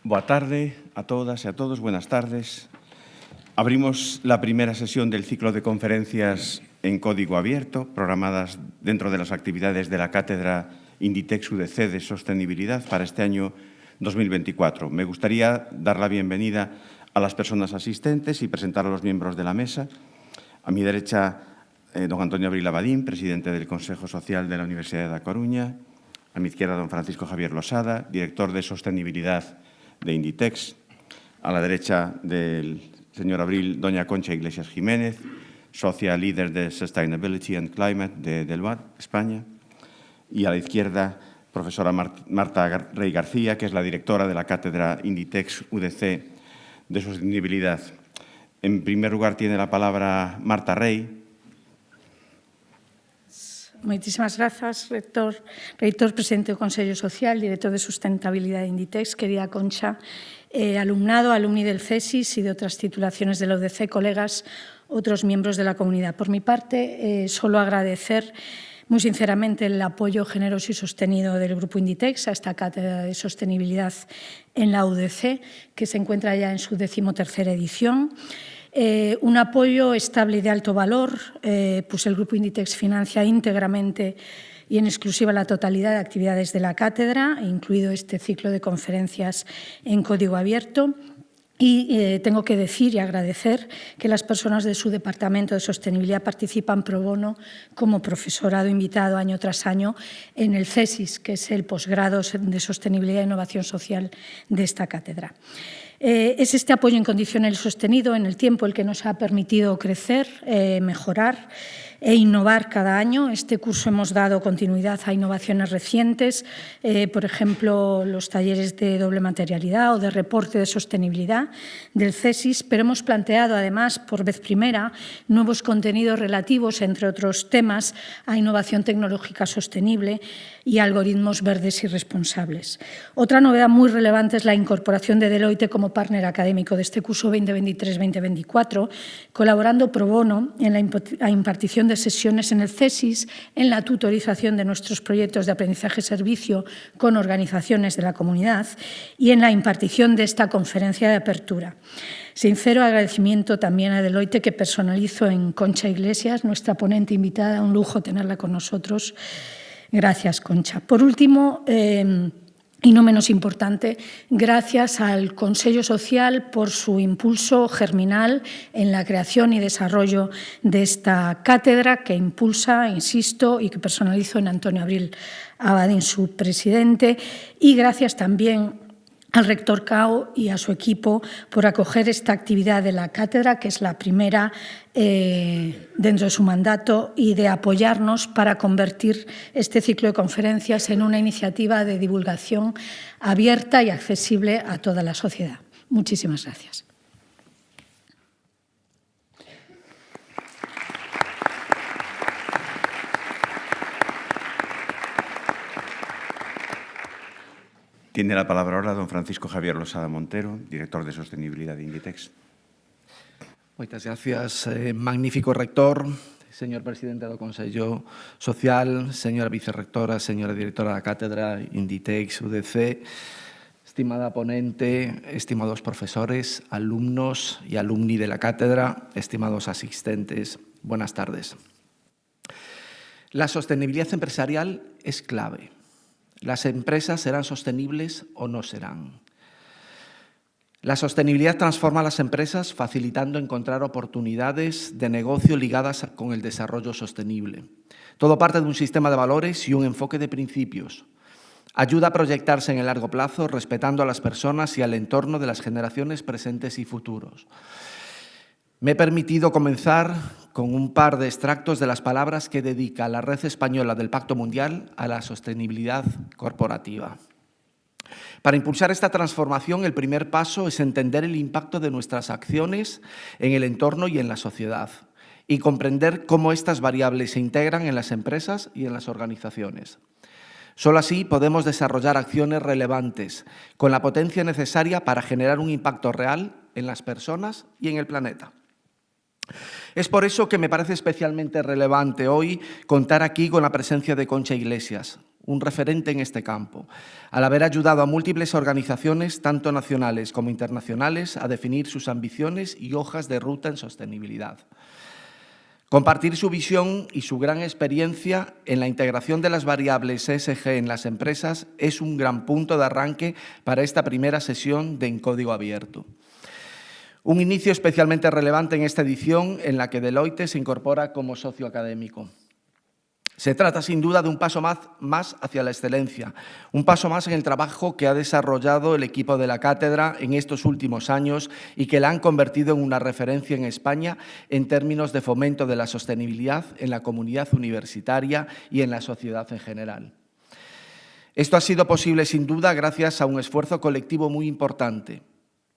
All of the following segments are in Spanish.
Boa tarde a todas e a todos, buenas tardes. Abrimos la primera sesión del ciclo de conferencias en código abierto, programadas dentro de las actividades de la Cátedra Inditex UDC de Sostenibilidad para este año 2024. Me gustaría dar la bienvenida a las personas asistentes y presentar a los miembros de la mesa. A mi derecha, don Antonio Abril Abadín, presidente del Consejo Social de la Universidad de A Coruña. A mi izquierda, don Francisco Javier Losada, director de Sostenibilidad de Inditex. A la derecha del señor Abril, doña Concha Iglesias Jiménez, socia líder de Sustainability and Climate de Deloitte, España. Y a la izquierda, profesora Marta Rey García, que es la directora de la Cátedra Inditex UDC de Sostenibilidad. En primer lugar, tiene la palabra Marta Rey. Moitísimas grazas, reitor, presidente do Consello Social, director de Sustentabilidade de Inditex, querida Concha, alumnado, alumni del CESIS y de otras titulaciones de la UDC, colegas, otros miembros de la comunidad. Por mi parte, solo agradecer muy sinceramente el apoyo generoso y sostenido del Grupo Inditex a esta cátedra de sostenibilidad en la UDC, que se encuentra ya en su 13ª edición. Un apoyo estable y de alto valor, pues el Grupo Inditex financia íntegramente y en exclusiva la totalidad de actividades de la cátedra, incluido este ciclo de conferencias en código abierto. Y tengo que decir y agradecer que las personas de su Departamento de Sostenibilidad participan pro bono como profesorado invitado año tras año en el CESIS, que es el posgrado de Sostenibilidad e Innovación Social de esta cátedra. Es este apoyo incondicional y sostenido en el tiempo el que nos ha permitido crecer, mejorar e innovar cada año. Este curso hemos dado continuidad a innovaciones recientes, por ejemplo, los talleres de doble materialidad o de reporte de sostenibilidad del CESIS, pero hemos planteado además, por vez primera, nuevos contenidos relativos, entre otros temas, a innovación tecnológica sostenible y algoritmos verdes y responsables. Otra novedad muy relevante es la incorporación de Deloitte como partner académico de este curso 2023-2024, colaborando pro bono en la impartición de sesiones en el CESIS, en la tutorización de nuestros proyectos de aprendizaje-servicio con organizaciones de la comunidad y en la impartición de esta conferencia de apertura. Sincero agradecimiento también a Deloitte, que personalizo en Concha Iglesias, nuestra ponente invitada. Un lujo tenerla con nosotros. Gracias, Concha. Por último, y no menos importante, gracias al Consello Social por su impulso germinal en la creación y desarrollo de esta cátedra que impulsa, insisto, y que personalizo en Antonio Abril Abadín, su presidente, y gracias también al rector Cao y a su equipo por acoger esta actividad de la cátedra, que es la primera dentro de su mandato, y de apoyarnos para convertir este ciclo de conferencias en una iniciativa de divulgación abierta y accesible a toda la sociedad. Muchísimas gracias. Tiene la palabra ahora don Francisco Javier Losada Montero, director de Sostenibilidad de Inditex. Moitas gracias, magnífico rector, señor presidente do Consello Social, señora vicerrectora, señora directora da Cátedra Inditex UDC, estimada ponente, estimados profesores, alumnos y alumni de la cátedra, estimados asistentes, buenas tardes. La sostenibilidad empresarial es clave. Las empresas serán sostenibles o no serán. La sostenibilidad transforma a las empresas facilitando encontrar oportunidades de negocio ligadas con el desarrollo sostenible. Todo parte de un sistema de valores y un enfoque de principios. Ayuda a proyectarse en el largo plazo respetando a las personas y al entorno de las generaciones presentes y futuros. Me he permitido comenzar con un par de extractos de las palabras que dedica la Red Española del Pacto Mundial a la sostenibilidad corporativa. Para impulsar esta transformación, el primer paso es entender el impacto de nuestras acciones en el entorno y en la sociedad y comprender cómo estas variables se integran en las empresas y en las organizaciones. Solo así podemos desarrollar acciones relevantes con la potencia necesaria para generar un impacto real en las personas y en el planeta. Es por eso que me parece especialmente relevante hoy contar aquí con la presencia de Concha Iglesias, un referente en este campo, al haber ayudado a múltiples organizaciones, tanto nacionales como internacionales, a definir sus ambiciones y hojas de ruta en sostenibilidad. Compartir su visión y su gran experiencia en la integración de las variables ESG en las empresas es un gran punto de arranque para esta primera sesión de En Código Abierto. Un inicio especialmente relevante en esta edición en la que Deloitte se incorpora como socio académico. Se trata, sin duda, de un paso más hacia la excelencia, un paso más en el trabajo que ha desarrollado el equipo de la cátedra en estos últimos años y que la han convertido en una referencia en España en términos de fomento de la sostenibilidad en la comunidad universitaria y en la sociedad en general. Esto ha sido posible, sin duda, gracias a un esfuerzo colectivo muy importante.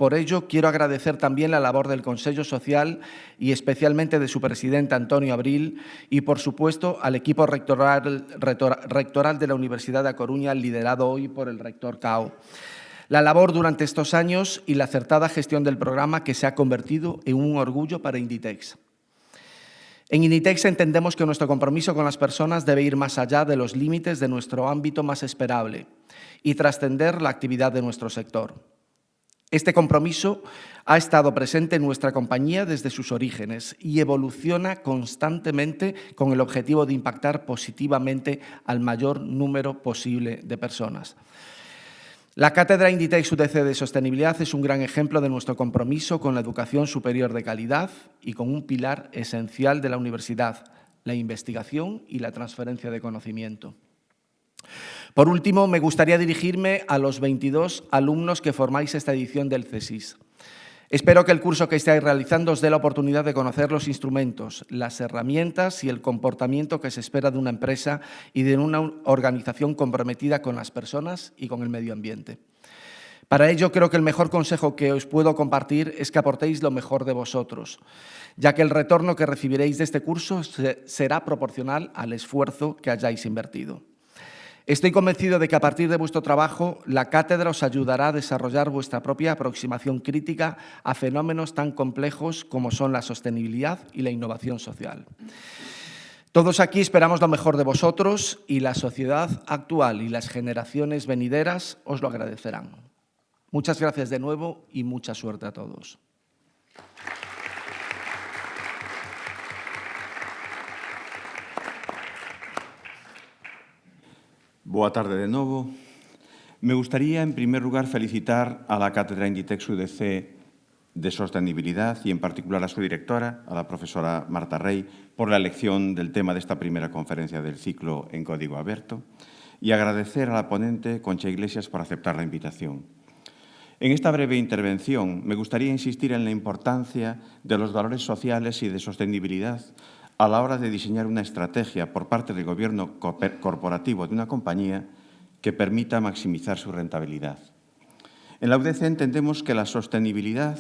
Por ello, quiero agradecer también la labor del Consello Social y especialmente de su presidente, Antonio Abril, y, por supuesto, al equipo rectoral de la Universidad de A Coruña, liderado hoy por el rector Cao. La labor durante estos años y la acertada gestión del programa que se ha convertido en un orgullo para Inditex. En Inditex entendemos que nuestro compromiso con las personas debe ir más allá de los límites de nuestro ámbito más esperable y trascender la actividad de nuestro sector. Este compromiso ha estado presente en nuestra compañía desde sus orígenes y evoluciona constantemente con el objetivo de impactar positivamente al mayor número posible de personas. La Cátedra Inditex UDC de Sostenibilidad es un gran ejemplo de nuestro compromiso con la educación superior de calidad y con un pilar esencial de la universidad, la investigación y la transferencia de conocimiento. Por último, me gustaría dirigirme a los 22 alumnos que formáis esta edición del CSIS. Espero que el curso que estáis realizando os dé la oportunidad de conocer los instrumentos, las herramientas y el comportamiento que se espera de una empresa y de una organización comprometida con las personas y con el medio ambiente. Para ello, creo que el mejor consejo que os puedo compartir es que aportéis lo mejor de vosotros, ya que el retorno que recibiréis de este curso será proporcional al esfuerzo que hayáis invertido. Estoy convencido de que a partir de vuestro trabajo, la cátedra os ayudará a desarrollar vuestra propia aproximación crítica a fenómenos tan complejos como son la sostenibilidad y la innovación social. Todos aquí esperamos lo mejor de vosotros y la sociedad actual y las generaciones venideras os lo agradecerán. Muchas gracias de nuevo y mucha suerte a todos. Boa tarde de novo. Me gustaría, en primer lugar, felicitar a la Cátedra Inditex UDC de Sostenibilidad y, en particular, a su directora, a la profesora Marta Rey, por la elección del tema de esta primera conferencia del ciclo En Código Abierto y agradecer a la ponente, Concha Iglesias, por aceptar la invitación. En esta breve intervención me gustaría insistir en la importancia de los valores sociales y de sostenibilidad a la hora de diseñar una estrategia por parte del gobierno corporativo de una compañía que permita maximizar su rentabilidad. En la UDC entendemos que la sostenibilidad,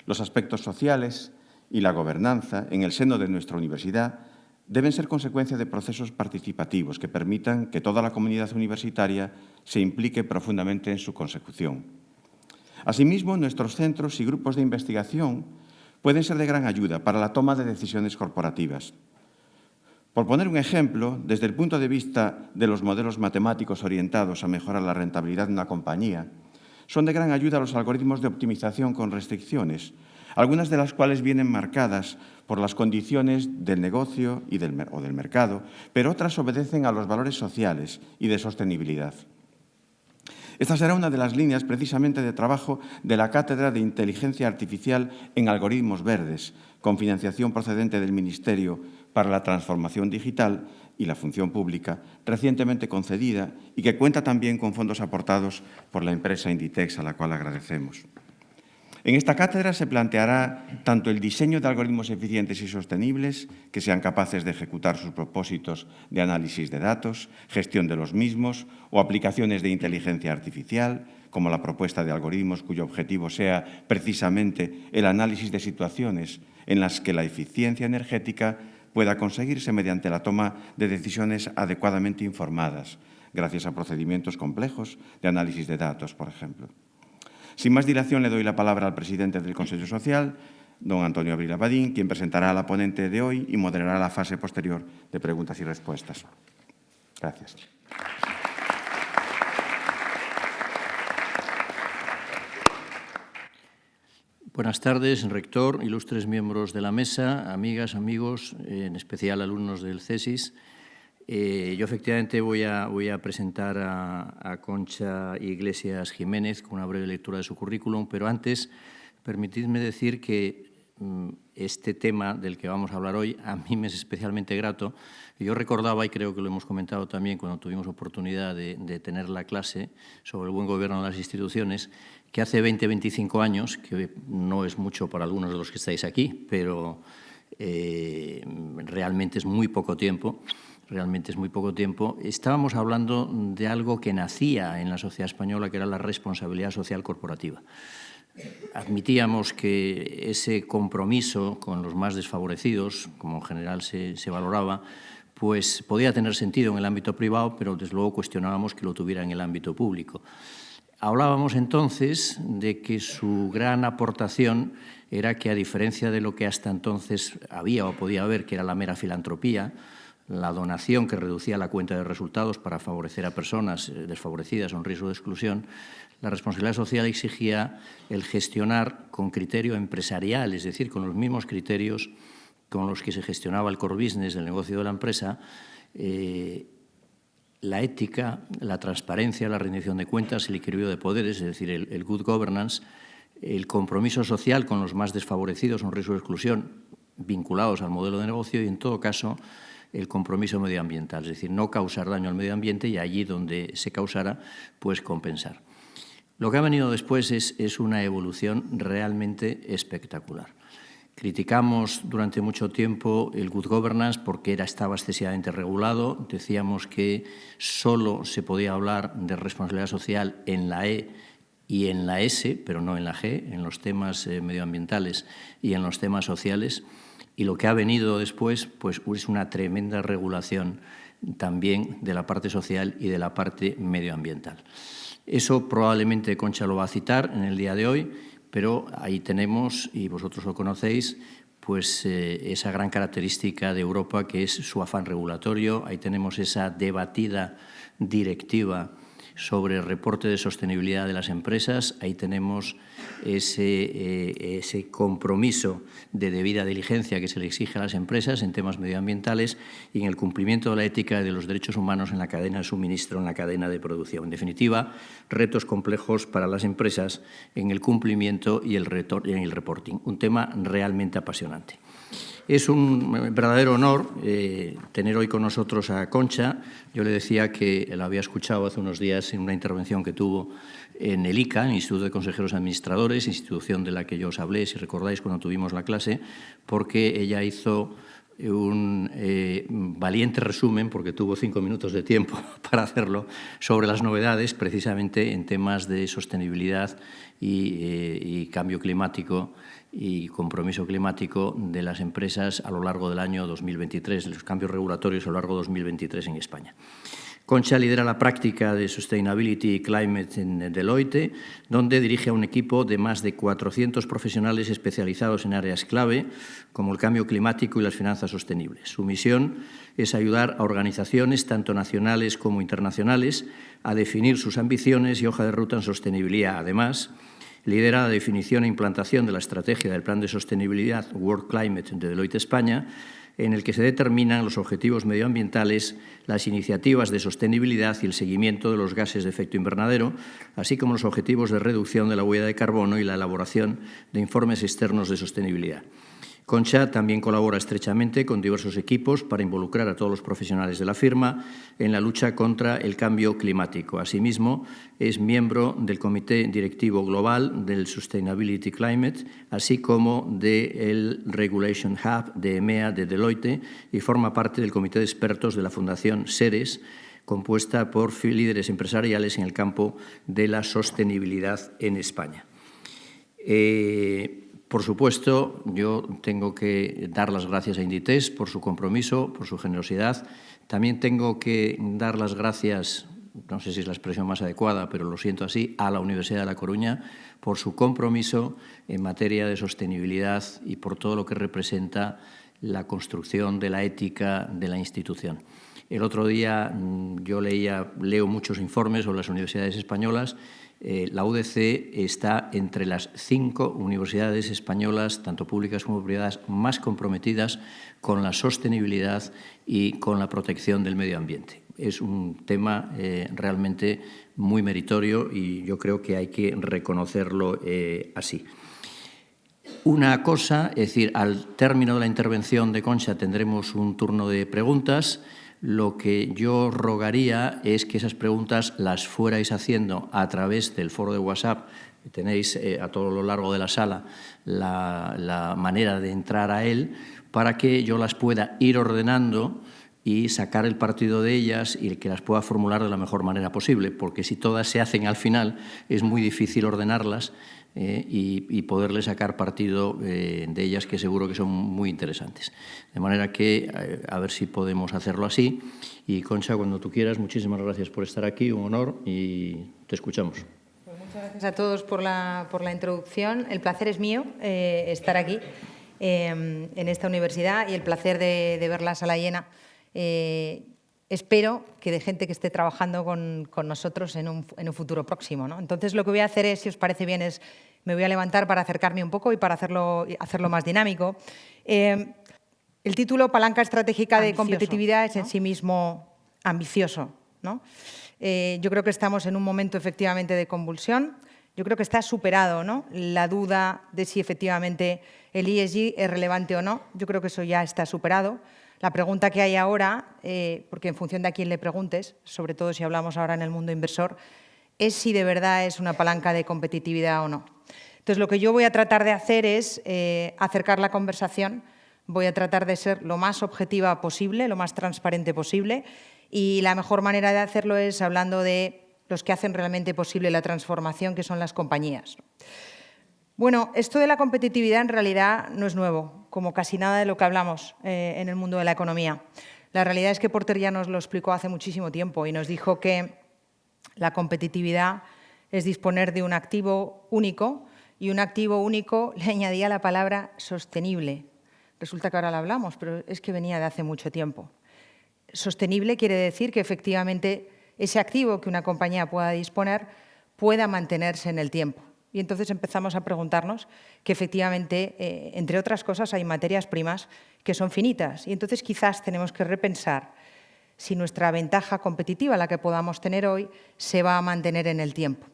los aspectos sociales y la gobernanza en el seno de nuestra universidad deben ser consecuencia de procesos participativos que permitan que toda la comunidad universitaria se implique profundamente en su consecución. Asimismo, nuestros centros y grupos de investigación pueden ser de gran ayuda para la toma de decisiones corporativas. Por poner un ejemplo, desde el punto de vista de los modelos matemáticos orientados a mejorar la rentabilidad de una compañía, son de gran ayuda los algoritmos de optimización con restricciones, algunas de las cuales vienen marcadas por las condiciones del negocio o del mercado, pero otras obedecen a los valores sociales y de sostenibilidad. Esta será una de las líneas precisamente de trabajo de la Cátedra de Inteligencia Artificial en Algoritmos Verdes, con financiación procedente del Ministerio para la Transformación Digital y la Función Pública, recientemente concedida y que cuenta también con fondos aportados por la empresa Inditex, a la cual agradecemos. En esta cátedra se planteará tanto el diseño de algoritmos eficientes y sostenibles que sean capaces de ejecutar sus propósitos de análisis de datos, gestión de los mismos o aplicaciones de inteligencia artificial, como la propuesta de algoritmos cuyo objetivo sea precisamente el análisis de situaciones en las que la eficiencia energética pueda conseguirse mediante la toma de decisiones adecuadamente informadas, gracias a procedimientos complejos de análisis de datos, por ejemplo. Sin más dilación, le doy la palabra al presidente del Consello Social, don Antonio Abril Abadín, quien presentará a la ponente de hoy y moderará la fase posterior de preguntas y respuestas. Gracias. Buenas tardes, rector, ilustres miembros de la mesa, amigas, amigos, en especial alumnos del CESIS. Yo efectivamente voy a presentar a Concha Iglesias Jiménez con una breve lectura de su currículum, pero antes permitidme decir que este tema del que vamos a hablar hoy a mí me es especialmente grato. Yo recordaba, y creo que lo hemos comentado también cuando tuvimos oportunidad de tener la clase sobre el buen gobierno de las instituciones, que hace 20-25 años, que no es mucho para algunos de los que estáis aquí, pero realmente es muy poco tiempo, estábamos hablando de algo que nacía en la sociedad española, que era la responsabilidad social corporativa. Admitíamos que ese compromiso con los más desfavorecidos, como en general se valoraba, pues podía tener sentido en el ámbito privado, pero desde luego cuestionábamos que lo tuviera en el ámbito público. Hablábamos entonces de que su gran aportación era que, a diferencia de lo que hasta entonces había o podía haber, que era la mera filantropía, la donación que reducía la cuenta de resultados para favorecer a personas desfavorecidas o en riesgo de exclusión, la responsabilidad social exigía el gestionar con criterio empresarial, es decir, con los mismos criterios con los que se gestionaba el core business del negocio de la empresa, la ética, la transparencia, la rendición de cuentas, el equilibrio de poderes, es decir, el good governance, el compromiso social con los más desfavorecidos o en riesgo de exclusión vinculados al modelo de negocio y, en todo caso, el compromiso medioambiental, es decir, no causar daño al medio ambiente y allí donde se causara, pues compensar. Lo que ha venido después es una evolución realmente espectacular. Criticamos durante mucho tiempo el good governance porque estaba excesivamente regulado. Decíamos que solo se podía hablar de responsabilidad social en la E y en la S, pero no en la G, en los temas medioambientales y en los temas sociales. Y lo que ha venido después pues, es una tremenda regulación también de la parte social y de la parte medioambiental. Eso probablemente Concha lo va a citar en el día de hoy, pero ahí tenemos, y vosotros lo conocéis, pues esa gran característica de Europa que es su afán regulatorio. Ahí tenemos esa debatida directiva sobre el reporte de sostenibilidad de las empresas. Ahí tenemos ese compromiso de debida diligencia que se le exige a las empresas en temas medioambientales y en el cumplimiento de la ética y de los derechos humanos en la cadena de suministro, en la cadena de producción. En definitiva, retos complejos para las empresas en el cumplimiento y en el reporting. Un tema realmente apasionante. Es un verdadero honor tener hoy con nosotros a Concha. Yo le decía que la había escuchado hace unos días en una intervención que tuvo en el ICA, el Instituto de Consejeros Administradores, institución de la que yo os hablé, si recordáis, cuando tuvimos la clase, porque ella hizo un valiente resumen, porque tuvo 5 minutos de tiempo para hacerlo, sobre las novedades precisamente en temas de sostenibilidad y cambio climático y compromiso climático de las empresas a lo largo del año 2023, los cambios regulatorios a lo largo de 2023 en España. Concha lidera la práctica de Sustainability y Climate en Deloitte, donde dirige a un equipo de más de 400 profesionales especializados en áreas clave, como el cambio climático y las finanzas sostenibles. Su misión es ayudar a organizaciones, tanto nacionales como internacionales, a definir sus ambiciones y hoja de ruta en sostenibilidad. Además, lidera la definición e implantación de la estrategia del Plan de Sostenibilidad World Climate de Deloitte España, en el que se determinan los objetivos medioambientales, las iniciativas de sostenibilidad y el seguimiento de los gases de efecto invernadero, así como los objetivos de reducción de la huella de carbono y la elaboración de informes externos de sostenibilidad. Concha también colabora estrechamente con diversos equipos para involucrar a todos los profesionales de la firma en la lucha contra el cambio climático. Asimismo, es miembro del Comité Directivo Global del Sustainability Climate, así como del Regulation Hub de EMEA de Deloitte y forma parte del Comité de Expertos de la Fundación SERES, compuesta por líderes empresariales en el campo de la sostenibilidad en España. Por supuesto, yo tengo que dar las gracias a Inditex por su compromiso, por su generosidad. También tengo que dar las gracias, no sé si es la expresión más adecuada, pero lo siento así, a la Universidad de La Coruña por su compromiso en materia de sostenibilidad y por todo lo que representa la construcción de la ética de la institución. El otro día yo leo muchos informes sobre las universidades españolas La UDC está entre las 5 universidades españolas, tanto públicas como privadas, más comprometidas con la sostenibilidad y con la protección del medio ambiente. Es un tema realmente muy meritorio y yo creo que hay que reconocerlo así. Una cosa, es decir, al término de la intervención de Concha tendremos un turno de preguntas. Lo que yo rogaría es que esas preguntas las fuerais haciendo a través del foro de WhatsApp. Tenéis a todo lo largo de la sala la manera de entrar a él para que yo las pueda ir ordenando y sacar el partido de ellas y que las pueda formular de la mejor manera posible, porque si todas se hacen al final es muy difícil ordenarlas y poderle sacar partido de ellas, que seguro que son muy interesantes. De manera que a ver si podemos hacerlo así. Y Concha, cuando tú quieras, muchísimas gracias por estar aquí, un honor, y te escuchamos. Pues muchas gracias a todos por la introducción. El placer es mío estar aquí en esta universidad y el placer de ver la sala llena. Espero que de gente que esté trabajando con nosotros en un futuro próximo, ¿no? Entonces, lo que voy a hacer es, si os parece bien, me voy a levantar para acercarme un poco y para hacerlo más dinámico. El título, Palanca Estratégica de Competitividad, es en sí mismo ambicioso, ¿no? Yo creo que estamos en un momento efectivamente de convulsión. Yo creo que está superado, ¿no?, la duda de si efectivamente el ESG es relevante o no. Yo creo que eso ya está superado. La pregunta que hay ahora, porque en función de a quién le preguntes, sobre todo si hablamos ahora en el mundo inversor, es si de verdad es una palanca de competitividad o no. Entonces, lo que yo voy a tratar de hacer es acercar la conversación, voy a tratar de ser lo más objetiva posible, lo más transparente posible, y la mejor manera de hacerlo es hablando de los que hacen realmente posible la transformación, que son las compañías. Bueno, esto de la competitividad en realidad no es nuevo, como casi nada de lo que hablamos en el mundo de la economía. La realidad es que Porter ya nos lo explicó hace muchísimo tiempo y nos dijo que la competitividad es disponer de un activo único, y un activo único le añadía la palabra sostenible. Resulta que ahora lo hablamos, pero es que venía de hace mucho tiempo. Sostenible quiere decir que efectivamente ese activo que una compañía pueda disponer pueda mantenerse en el tiempo. Y entonces empezamos a preguntarnos que efectivamente, entre otras cosas, hay materias primas que son finitas. Y entonces quizás tenemos que repensar si nuestra ventaja competitiva, la que podamos tener hoy, se va a mantener en el tiempo.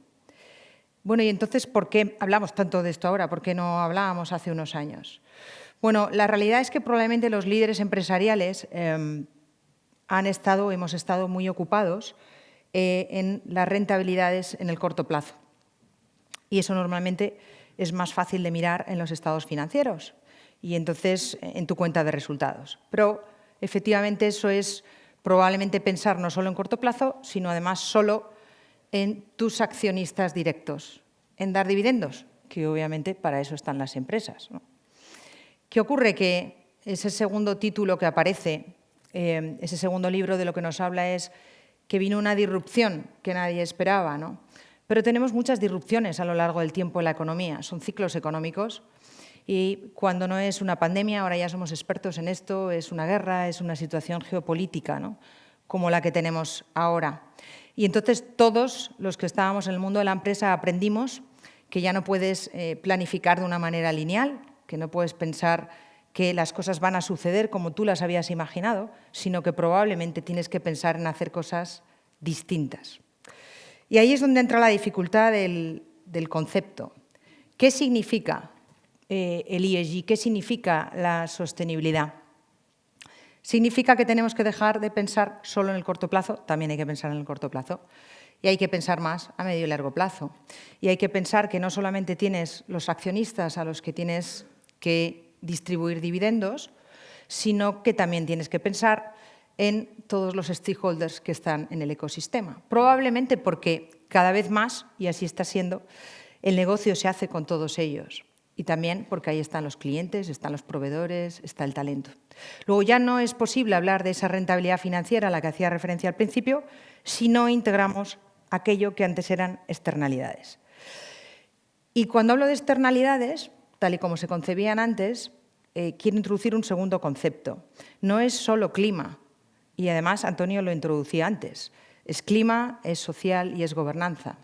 Bueno, y entonces, ¿por qué hablamos tanto de esto ahora? ¿Por qué no hablábamos hace unos años? Bueno, la realidad es que probablemente los líderes empresariales hemos estado muy ocupados en las rentabilidades en el corto plazo. Y eso normalmente es más fácil de mirar en los estados financieros y entonces en tu cuenta de resultados. Pero efectivamente eso es probablemente pensar no solo en corto plazo, sino además solo en tus accionistas directos, en dar dividendos, que obviamente para eso están las empresas, ¿no? ¿Qué ocurre? Que ese segundo título que aparece, ese segundo libro, de lo que nos habla es que vino una disrupción que nadie esperaba, ¿no? Pero tenemos muchas disrupciones a lo largo del tiempo en la economía, son ciclos económicos, y cuando no es una pandemia, ahora ya somos expertos en esto, es una guerra, es una situación geopolítica, ¿no?, como la que tenemos ahora. Y entonces todos los que estábamos en el mundo de la empresa aprendimos que ya no puedes planificar de una manera lineal, que no puedes pensar que las cosas van a suceder como tú las habías imaginado, sino que probablemente tienes que pensar en hacer cosas distintas. Y ahí es donde entra la dificultad del concepto. ¿Qué significa el ESG? ¿Qué significa la sostenibilidad? ¿Significa que tenemos que dejar de pensar solo en el corto plazo? También hay que pensar en el corto plazo. Y hay que pensar más a medio y largo plazo. Y hay que pensar que no solamente tienes los accionistas a los que tienes que distribuir dividendos, sino que también tienes que pensar en todos los stakeholders que están en el ecosistema. Probablemente porque cada vez más, y así está siendo, el negocio se hace con todos ellos. Y también porque ahí están los clientes, están los proveedores, está el talento. Luego ya no es posible hablar de esa rentabilidad financiera a la que hacía referencia al principio si no integramos aquello que antes eran externalidades. Y cuando hablo de externalidades, tal y como se concebían antes, quiero introducir un segundo concepto. No es solo clima, y además Antonio lo introducía antes. Es clima, es social y es gobernanza.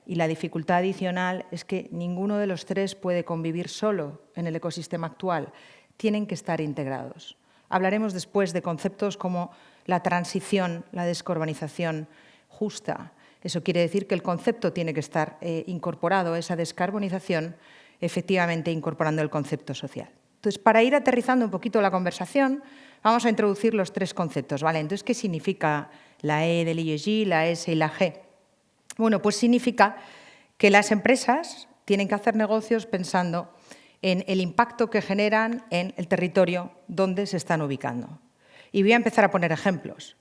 Y la dificultad adicional es que ninguno de los tres puede convivir solo en el ecosistema actual. Tienen que estar integrados. Hablaremos después de conceptos como la transición, la descarbonización justa. Eso quiere decir que el concepto tiene que estar incorporado a esa descarbonización, efectivamente incorporando el concepto social. Entonces, para ir aterrizando un poquito la conversación, vamos a introducir los tres conceptos, ¿vale? Entonces, ¿qué significa la E del ESG, la S y la G? Bueno, pues significa que las empresas tienen que hacer negocios pensando en el impacto que generan en el territorio donde se están ubicando. Y voy a empezar a poner ejemplos.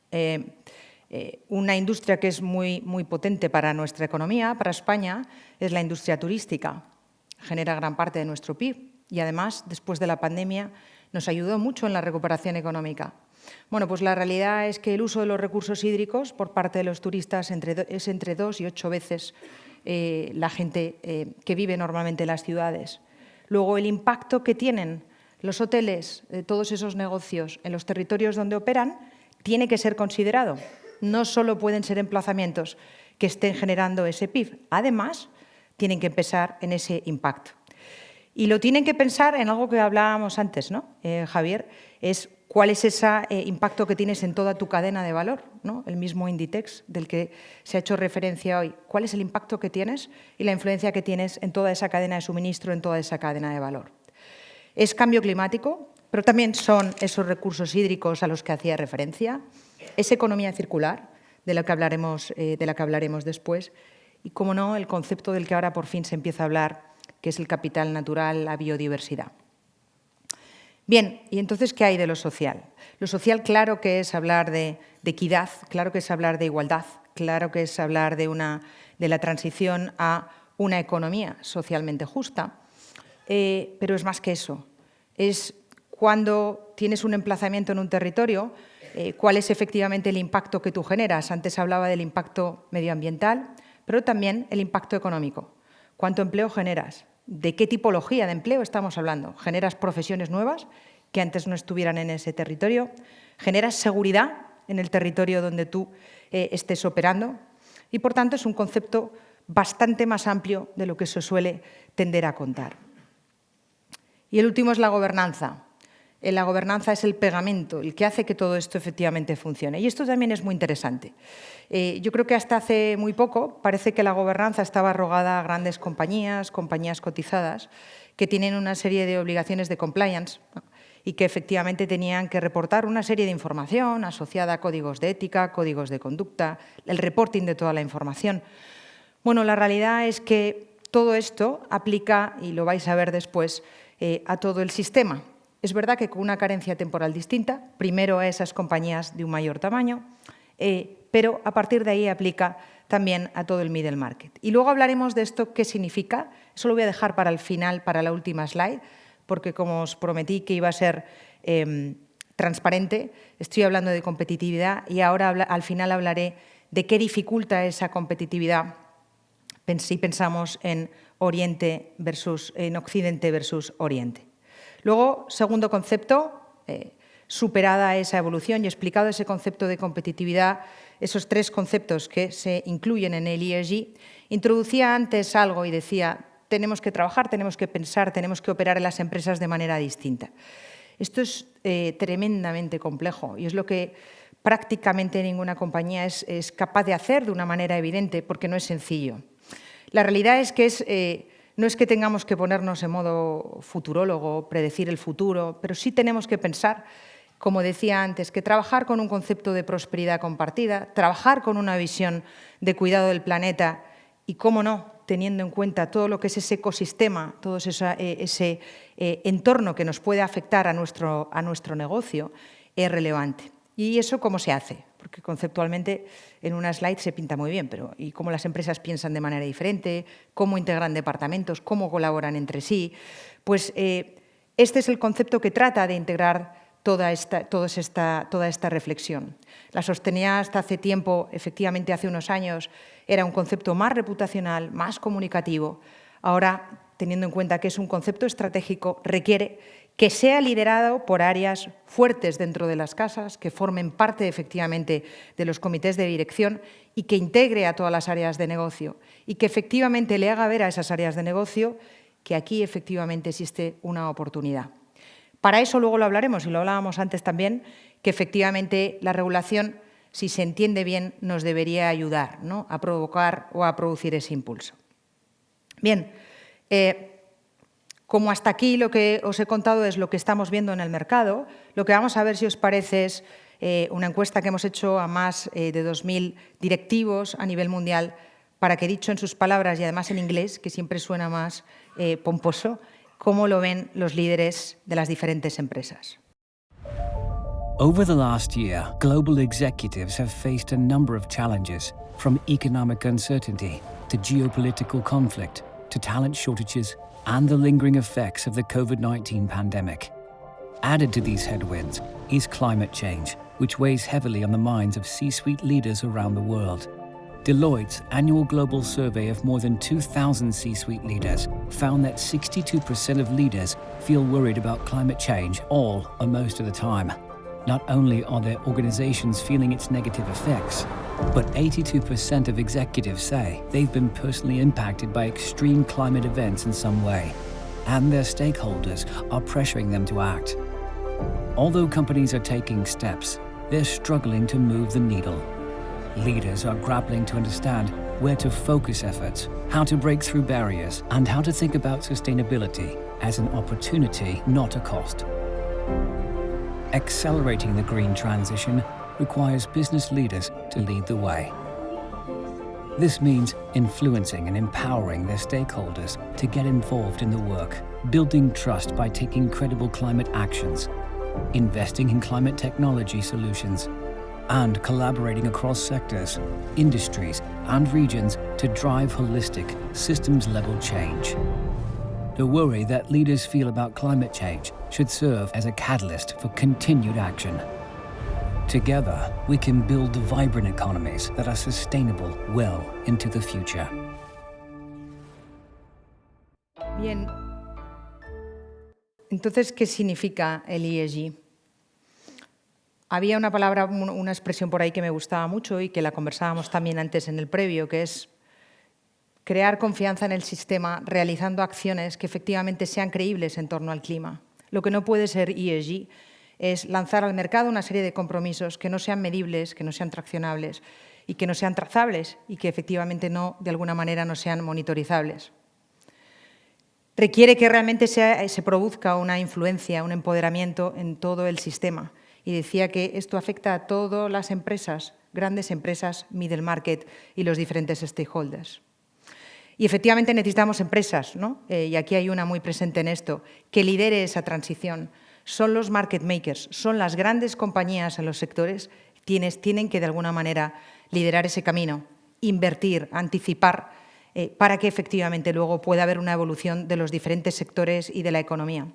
Una industria que es muy potente para nuestra economía, para España, es la industria turística. Genera gran parte de nuestro PIB y, además, después de la pandemia, nos ayudó mucho en la recuperación económica. Bueno, pues la realidad es que el uso de los recursos hídricos por parte de los turistas es entre 2 y 8 veces la gente que vive normalmente en las ciudades. Luego, el impacto que tienen los hoteles, todos esos negocios en los territorios donde operan, tiene que ser considerado. No solo pueden ser emplazamientos que estén generando ese PIB. Además, tienen que pensar en ese impacto. Y lo tienen que pensar en algo que hablábamos antes, ¿no? Javier, es cuál es ese impacto que tienes en toda tu cadena de valor, ¿no? El mismo Inditex del que se ha hecho referencia hoy. ¿Cuál es el impacto que tienes y la influencia que tienes en toda esa cadena de suministro, en toda esa cadena de valor? Es cambio climático, pero también son esos recursos hídricos a los que hacía referencia. Es economía circular, de la que hablaremos después. Y, como no, el concepto del que ahora por fin se empieza a hablar, que es el capital natural, la biodiversidad. Bien, ¿y entonces qué hay de lo social? Lo social, claro que es hablar de equidad, claro que es hablar de igualdad, claro que es hablar de la transición a una economía socialmente justa, pero es más que eso. Es cuando tienes un emplazamiento en un territorio, cuál es efectivamente el impacto que tú generas. Antes hablaba del impacto medioambiental, pero también el impacto económico. ¿Cuánto empleo generas? ¿De qué tipología de empleo estamos hablando? ¿Generas profesiones nuevas que antes no estuvieran en ese territorio? ¿Generas seguridad en el territorio donde tú estés operando? Y, por tanto, es un concepto bastante más amplio de lo que se suele tender a contar. Y el último es la gobernanza. La gobernanza es el pegamento, el que hace que todo esto efectivamente funcione. Y esto también es muy interesante. Yo creo que hasta hace muy poco parece que la gobernanza estaba arrogada a grandes compañías cotizadas, que tienen una serie de obligaciones de compliance y que efectivamente tenían que reportar una serie de información asociada a códigos de ética, códigos de conducta, el reporting de toda la información. Bueno, la realidad es que todo esto aplica, y lo vais a ver después, a todo el sistema. Es verdad que con una carencia temporal distinta, primero a esas compañías de un mayor tamaño, pero a partir de ahí aplica también a todo el middle market. Y luego hablaremos de esto, qué significa. Eso lo voy a dejar para el final, para la última slide, porque como os prometí que iba a ser transparente, estoy hablando de competitividad y ahora al final hablaré de qué dificulta esa competitividad si pensamos en Occidente versus Oriente. Luego, segundo concepto, superada esa evolución y explicado ese concepto de competitividad, esos tres conceptos que se incluyen en el ESG, introducía antes algo y decía, tenemos que trabajar, tenemos que pensar, tenemos que operar en las empresas de manera distinta. Esto es tremendamente complejo y es lo que prácticamente ninguna compañía es capaz de hacer de una manera evidente porque no es sencillo. La realidad es que no es que tengamos que ponernos en modo futurólogo, predecir el futuro, pero sí tenemos que pensar, como decía antes, que trabajar con un concepto de prosperidad compartida, trabajar con una visión de cuidado del planeta y, cómo no, teniendo en cuenta todo lo que es ese ecosistema, todo ese entorno que nos puede afectar a nuestro negocio, es relevante. ¿Y eso cómo se hace? Porque conceptualmente en una slide se pinta muy bien, pero ¿y cómo las empresas piensan de manera diferente? ¿Cómo integran departamentos? ¿Cómo colaboran entre sí? Pues este es el concepto que trata de integrar toda esta reflexión. La sostenibilidad hasta hace tiempo, efectivamente hace unos años, era un concepto más reputacional, más comunicativo. Ahora, teniendo en cuenta que es un concepto estratégico, requiere que sea liderado por áreas fuertes dentro de las casas, que formen parte efectivamente de los comités de dirección y que integre a todas las áreas de negocio y que efectivamente le haga ver a esas áreas de negocio que aquí efectivamente existe una oportunidad. Para eso luego lo hablaremos, y lo hablábamos antes también, que efectivamente la regulación, si se entiende bien, nos debería ayudar, ¿no?, a provocar o a producir ese impulso. Bien, como hasta aquí lo que os he contado es lo que estamos viendo en el mercado, lo que vamos a ver, si os parece, es una encuesta que hemos hecho a más de 2.000 directivos a nivel mundial para que, dicho en sus palabras y además en inglés, que siempre suena más pomposo, cómo lo ven los líderes de las diferentes empresas. Over the last year, global executives have faced a number of challenges, from economic uncertainty to geopolitical conflict to talent shortages and the lingering effects of the COVID-19 pandemic. Added to these headwinds is climate change, which weighs heavily on the minds of C-suite leaders around the world. Deloitte's annual global survey of more than 2,000 C-suite leaders found that 62% of leaders feel worried about climate change all or most of the time. Not only are their organizations feeling its negative effects, but 82% of executives say they've been personally impacted by extreme climate events in some way, and their stakeholders are pressuring them to act. Although companies are taking steps, they're struggling to move the needle. Leaders are grappling to understand where to focus efforts, how to break through barriers, and how to think about sustainability as an opportunity, not a cost. Accelerating the green transition requires business leaders to lead the way. This means influencing and empowering their stakeholders to get involved in the work, building trust by taking credible climate actions, investing in climate technology solutions, and collaborating across sectors, industries, and regions to drive holistic, systems-level change. The worry that leaders feel about climate change should serve as a catalyst for continued action. Together, we can build vibrant economies that are sustainable well into the future. Bien, entonces, ¿qué significa el ESG? Había una palabra, una expresión por ahí que me gustaba mucho y que la conversábamos también antes en el previo, que es crear confianza en el sistema realizando acciones que efectivamente sean creíbles en torno al clima. Lo que no puede ser ESG es lanzar al mercado una serie de compromisos que no sean medibles, que no sean traccionables y que no sean trazables y que efectivamente no, de alguna manera, no sean monitorizables. Requiere que realmente se produzca una influencia, un empoderamiento en todo el sistema. Y decía que esto afecta a todas las empresas, grandes empresas, middle market y los diferentes stakeholders. Y efectivamente necesitamos empresas, ¿no? Y aquí hay una muy presente en esto, que lidere esa transición. Son los market makers, son las grandes compañías en los sectores quienes tienen que de alguna manera liderar ese camino, invertir, anticipar, para que efectivamente luego pueda haber una evolución de los diferentes sectores y de la economía.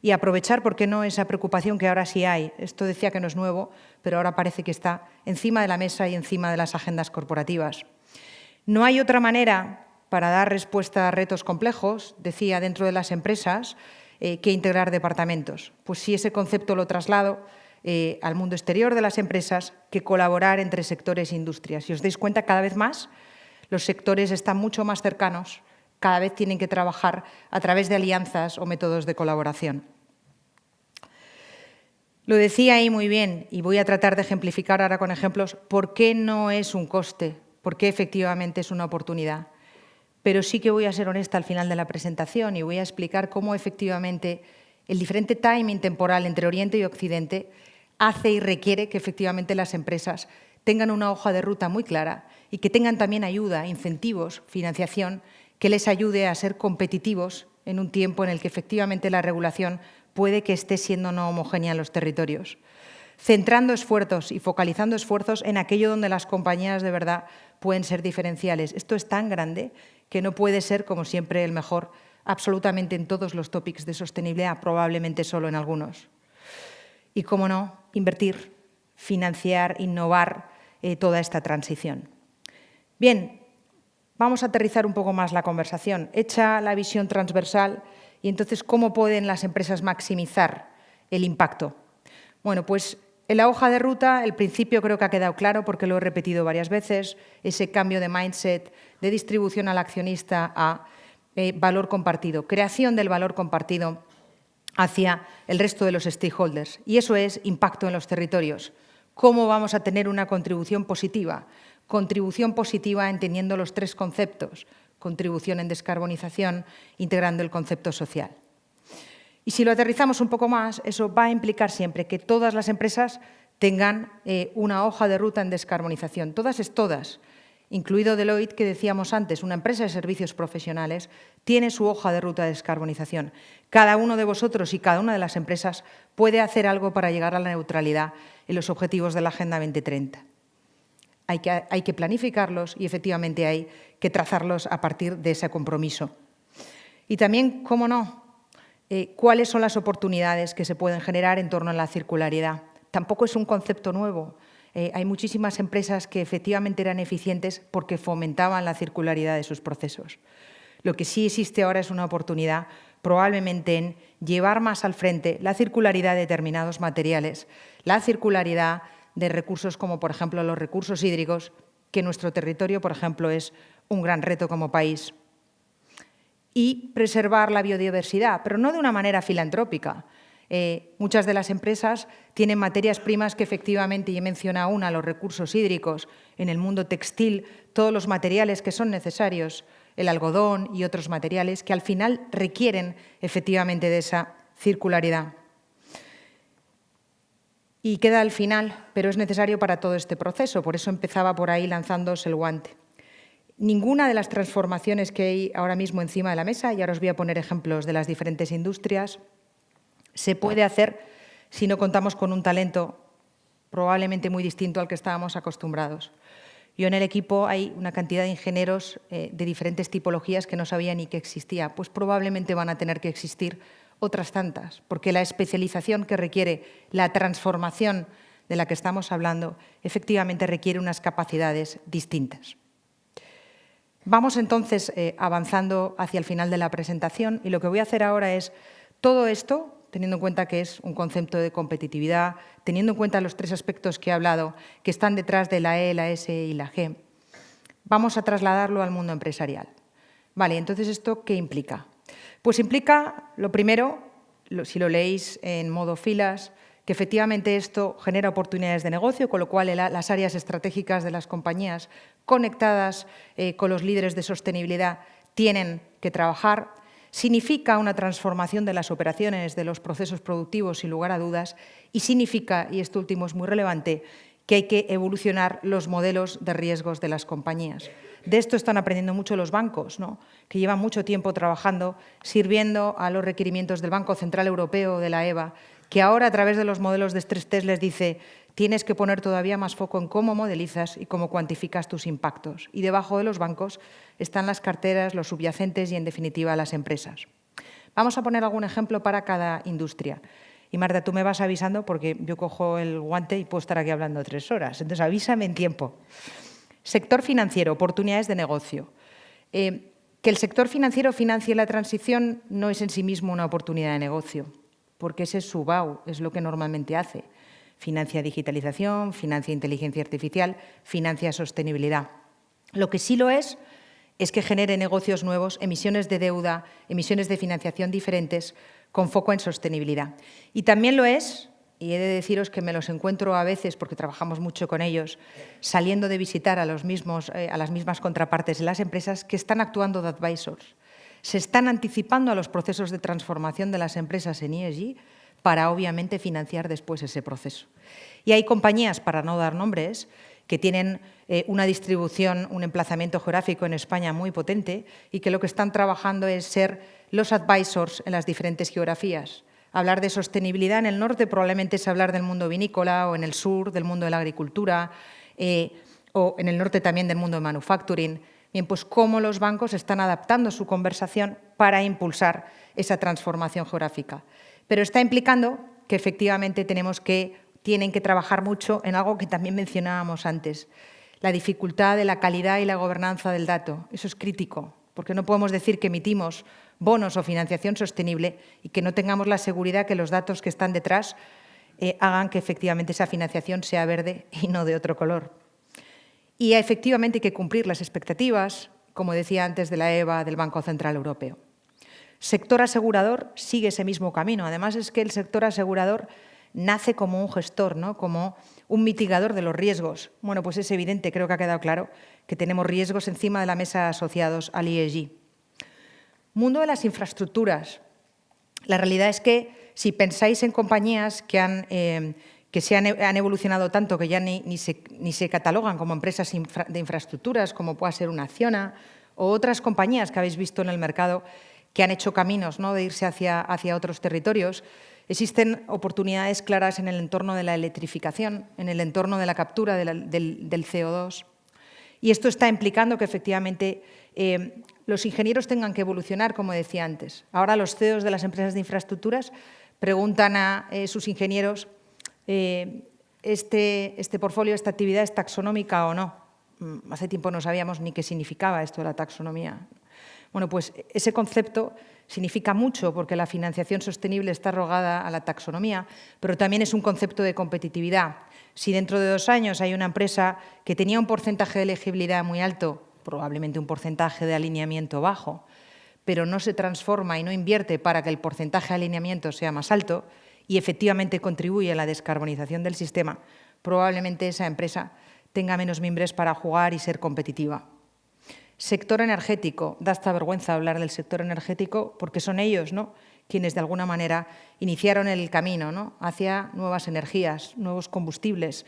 Y aprovechar, ¿por qué no?, esa preocupación que ahora sí hay. Esto decía que no es nuevo, pero ahora parece que está encima de la mesa y encima de las agendas corporativas. No hay otra manera para dar respuesta a retos complejos, decía, dentro de las empresas, que integrar departamentos. Pues si ese concepto lo traslado al mundo exterior de las empresas, que colaborar entre sectores e industrias. Si os dais cuenta, cada vez más los sectores están mucho más cercanos, cada vez tienen que trabajar a través de alianzas o métodos de colaboración. Lo decía ahí muy bien, y voy a tratar de ejemplificar ahora con ejemplos, por qué no es un coste, por qué efectivamente es una oportunidad. Pero sí que voy a ser honesta al final de la presentación y voy a explicar cómo efectivamente el diferente timing temporal entre Oriente y Occidente hace y requiere que efectivamente las empresas tengan una hoja de ruta muy clara y que tengan también ayuda, incentivos, financiación, que les ayude a ser competitivos en un tiempo en el que efectivamente la regulación puede que esté siendo no homogénea en los territorios. Centrando esfuerzos y focalizando esfuerzos en aquello donde las compañías de verdad pueden ser diferenciales. Esto es tan grande que no puede ser, como siempre, el mejor absolutamente en todos los tópicos de sostenibilidad, probablemente solo en algunos. Y, cómo no, invertir, financiar, innovar toda esta transición. Bien, vamos a aterrizar un poco más la conversación. Hecha la visión transversal Y entonces, ¿cómo pueden las empresas maximizar el impacto? Bueno, pues en la hoja de ruta el principio creo que ha quedado claro porque lo he repetido varias veces, ese cambio de mindset, de distribución al accionista a valor compartido, creación del valor compartido hacia el resto de los stakeholders. Y eso es impacto en los territorios. ¿Cómo vamos a tener una contribución positiva? Contribución positiva entendiendo los 3 conceptos. Contribución en descarbonización, integrando el concepto social. Y si lo aterrizamos un poco más, eso va a implicar siempre que todas las empresas tengan una hoja de ruta en descarbonización. Todas es todas. Incluido Deloitte, que decíamos antes, una empresa de servicios profesionales, tiene su hoja de ruta de descarbonización. Cada uno de vosotros y cada una de las empresas puede hacer algo para llegar a la neutralidad en los objetivos de la Agenda 2030. Hay que planificarlos y, efectivamente, hay que trazarlos a partir de ese compromiso. Y también, cómo no, cuáles son las oportunidades que se pueden generar en torno a la circularidad. Tampoco es un concepto nuevo. Hay muchísimas empresas que efectivamente eran eficientes porque fomentaban la circularidad de sus procesos. Lo que sí existe ahora es una oportunidad probablemente en llevar más al frente la circularidad de determinados materiales, la circularidad de recursos como, por ejemplo, los recursos hídricos, que en nuestro territorio, por ejemplo, es un gran reto como país. Y preservar la biodiversidad, pero no de una manera filantrópica. Muchas de las empresas tienen materias primas que efectivamente, y he mencionado una, los recursos hídricos, en el mundo textil, todos los materiales que son necesarios, el algodón y otros materiales que al final requieren efectivamente de esa circularidad. Y queda al final, pero es necesario para todo este proceso, por eso empezaba por ahí lanzándose el guante. Ninguna de las transformaciones que hay ahora mismo encima de la mesa, y ahora os voy a poner ejemplos de las diferentes industrias, se puede hacer si no contamos con un talento probablemente muy distinto al que estábamos acostumbrados. Yo en el equipo hay una cantidad de ingenieros de diferentes tipologías que no sabía ni que existía, pues probablemente van a tener que existir otras tantas, porque la especialización que requiere la transformación de la que estamos hablando efectivamente requiere unas capacidades distintas. Vamos entonces avanzando hacia el final de la presentación y lo que voy a hacer ahora es todo esto, teniendo en cuenta que es un concepto de competitividad, teniendo en cuenta los 3 aspectos que he hablado, que están detrás de la E, la S y la G, vamos a trasladarlo al mundo empresarial. Vale, entonces, ¿esto qué implica? Pues implica, lo primero, si lo leéis en modo filas, que efectivamente esto genera oportunidades de negocio, con lo cual las áreas estratégicas de las compañías conectadas con los líderes de sostenibilidad tienen que trabajar. Significa una transformación de las operaciones, de los procesos productivos, sin lugar a dudas, y significa, y esto último es muy relevante, que hay que evolucionar los modelos de riesgos de las compañías. De esto están aprendiendo mucho los bancos, ¿no?, que llevan mucho tiempo trabajando, sirviendo a los requerimientos del Banco Central Europeo, de la EBA, que ahora a través de los modelos de stress test les dice tienes que poner todavía más foco en cómo modelizas y cómo cuantificas tus impactos. Y debajo de los bancos están las carteras, los subyacentes y, en definitiva, las empresas. Vamos a poner algún ejemplo para cada industria. Y, Marta, tú me vas avisando porque yo cojo el guante y puedo estar aquí hablando 3 horas. Entonces, avísame en tiempo. Sector financiero, oportunidades de negocio. Que el sector financiero financie la transición no es en sí mismo una oportunidad de negocio, porque ese es su BAU, es lo que normalmente hace. Financia digitalización, financia inteligencia artificial, financia sostenibilidad. Lo que sí lo es que genere negocios nuevos, emisiones de deuda, emisiones de financiación diferentes, con foco en sostenibilidad. Y también lo es, y he de deciros que me los encuentro a veces, porque trabajamos mucho con ellos, saliendo de visitar a las mismas contrapartes de las empresas que están actuando de advisors. Se están anticipando a los procesos de transformación de las empresas en ESG para, obviamente, financiar después ese proceso. Y hay compañías, para no dar nombres, que tienen una distribución, un emplazamiento geográfico en España muy potente y que lo que están trabajando es ser los advisors en las diferentes geografías. Hablar de sostenibilidad en el norte probablemente es hablar del mundo vinícola, o en el sur del mundo de la agricultura, o en el norte también del mundo de manufacturing. Bien, pues cómo los bancos están adaptando su conversación para impulsar esa transformación geográfica. Pero está implicando que efectivamente tienen que trabajar mucho en algo que también mencionábamos antes, la dificultad de la calidad y la gobernanza del dato. Eso es crítico. porque no podemos decir que emitimos bonos o financiación sostenible y que no tengamos la seguridad que los datos que están detrás hagan que efectivamente esa financiación sea verde y no de otro color. Y efectivamente hay que cumplir las expectativas, como decía antes, de la EBA, del Banco Central Europeo. Sector asegurador sigue ese mismo camino. Además, es que el sector asegurador nace como un gestor, ¿no? Como un mitigador de los riesgos. Bueno, pues es evidente, creo que ha quedado claro, que tenemos riesgos encima de la mesa asociados al ESG. Mundo de las infraestructuras. La realidad es que si pensáis en compañías que han evolucionado tanto que ya ni se catalogan como empresas de infraestructuras, como pueda ser una Acciona, o otras compañías que habéis visto en el mercado que han hecho caminos, ¿no?, de irse hacia otros territorios, existen oportunidades claras en el entorno de la electrificación, en el entorno de la captura del CO2. Y esto está implicando que efectivamente los ingenieros tengan que evolucionar, como decía antes. Ahora los CEOs de las empresas de infraestructuras preguntan a sus ingenieros este portfolio, esta actividad es taxonómica o no. Hace tiempo no sabíamos ni qué significaba esto de la taxonomía. Bueno, pues ese concepto significa mucho porque la financiación sostenible está arrogada a la taxonomía, pero también es un concepto de competitividad. Si dentro de 2 años hay una empresa que tenía un porcentaje de elegibilidad muy alto, probablemente un porcentaje de alineamiento bajo, pero no se transforma y no invierte para que el porcentaje de alineamiento sea más alto y efectivamente contribuye a la descarbonización del sistema, probablemente esa empresa tenga menos mimbres para jugar y ser competitiva. Sector energético. Da hasta vergüenza hablar del sector energético porque son ellos, ¿no?, quienes de alguna manera iniciaron el camino, ¿no?, hacia nuevas energías, nuevos combustibles.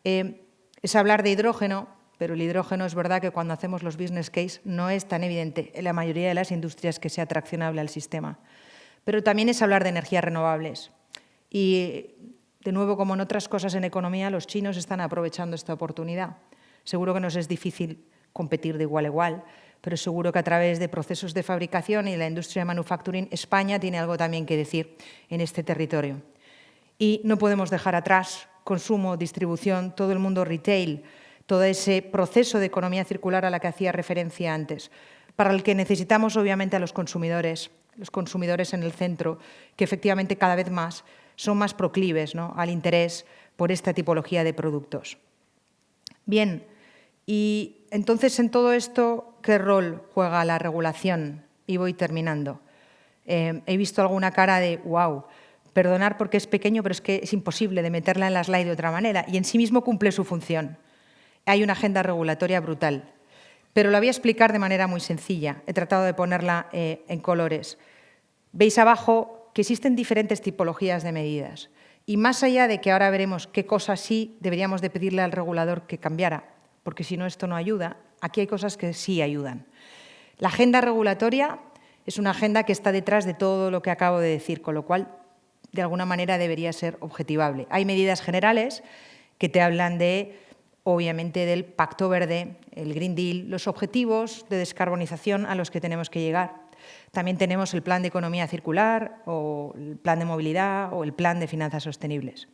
Es hablar de hidrógeno, pero el hidrógeno es verdad que cuando hacemos los business case no es tan evidente en la mayoría de las industrias que sea traccionable al sistema. Pero también es hablar de energías renovables. Y, de nuevo, como en otras cosas en economía, los chinos están aprovechando esta oportunidad. Seguro que nos es difícil competir de igual a igual, pero seguro que a través de procesos de fabricación y de la industria de manufacturing, España tiene algo también que decir en este territorio. Y no podemos dejar atrás consumo, distribución, todo el mundo retail, todo ese proceso de economía circular a la que hacía referencia antes, para el que necesitamos obviamente a los consumidores en el centro, que efectivamente cada vez más son más proclives, ¿no?, al interés por esta tipología de productos. Bien, y entonces en todo esto, ¿qué rol juega la regulación? Y voy terminando. He visto alguna cara de wow, perdonar porque es pequeño, pero es que es imposible de meterla en la slide de otra manera, y en sí mismo cumple su función. Hay una agenda regulatoria brutal, pero la voy a explicar de manera muy sencilla. He tratado de ponerla en colores. Veis abajo que existen diferentes tipologías de medidas, y más allá de que ahora veremos qué cosas sí deberíamos de pedirle al regulador que cambiara, porque si no esto no ayuda, aquí hay cosas que sí ayudan. La agenda regulatoria es una agenda que está detrás de todo lo que acabo de decir, con lo cual, de alguna manera, debería ser objetivable. Hay medidas generales que te hablan de, obviamente, del Pacto Verde, el Green Deal, los objetivos de descarbonización a los que tenemos que llegar. También tenemos el Plan de Economía Circular, o el Plan de Movilidad, o el Plan de Finanzas Sostenibles.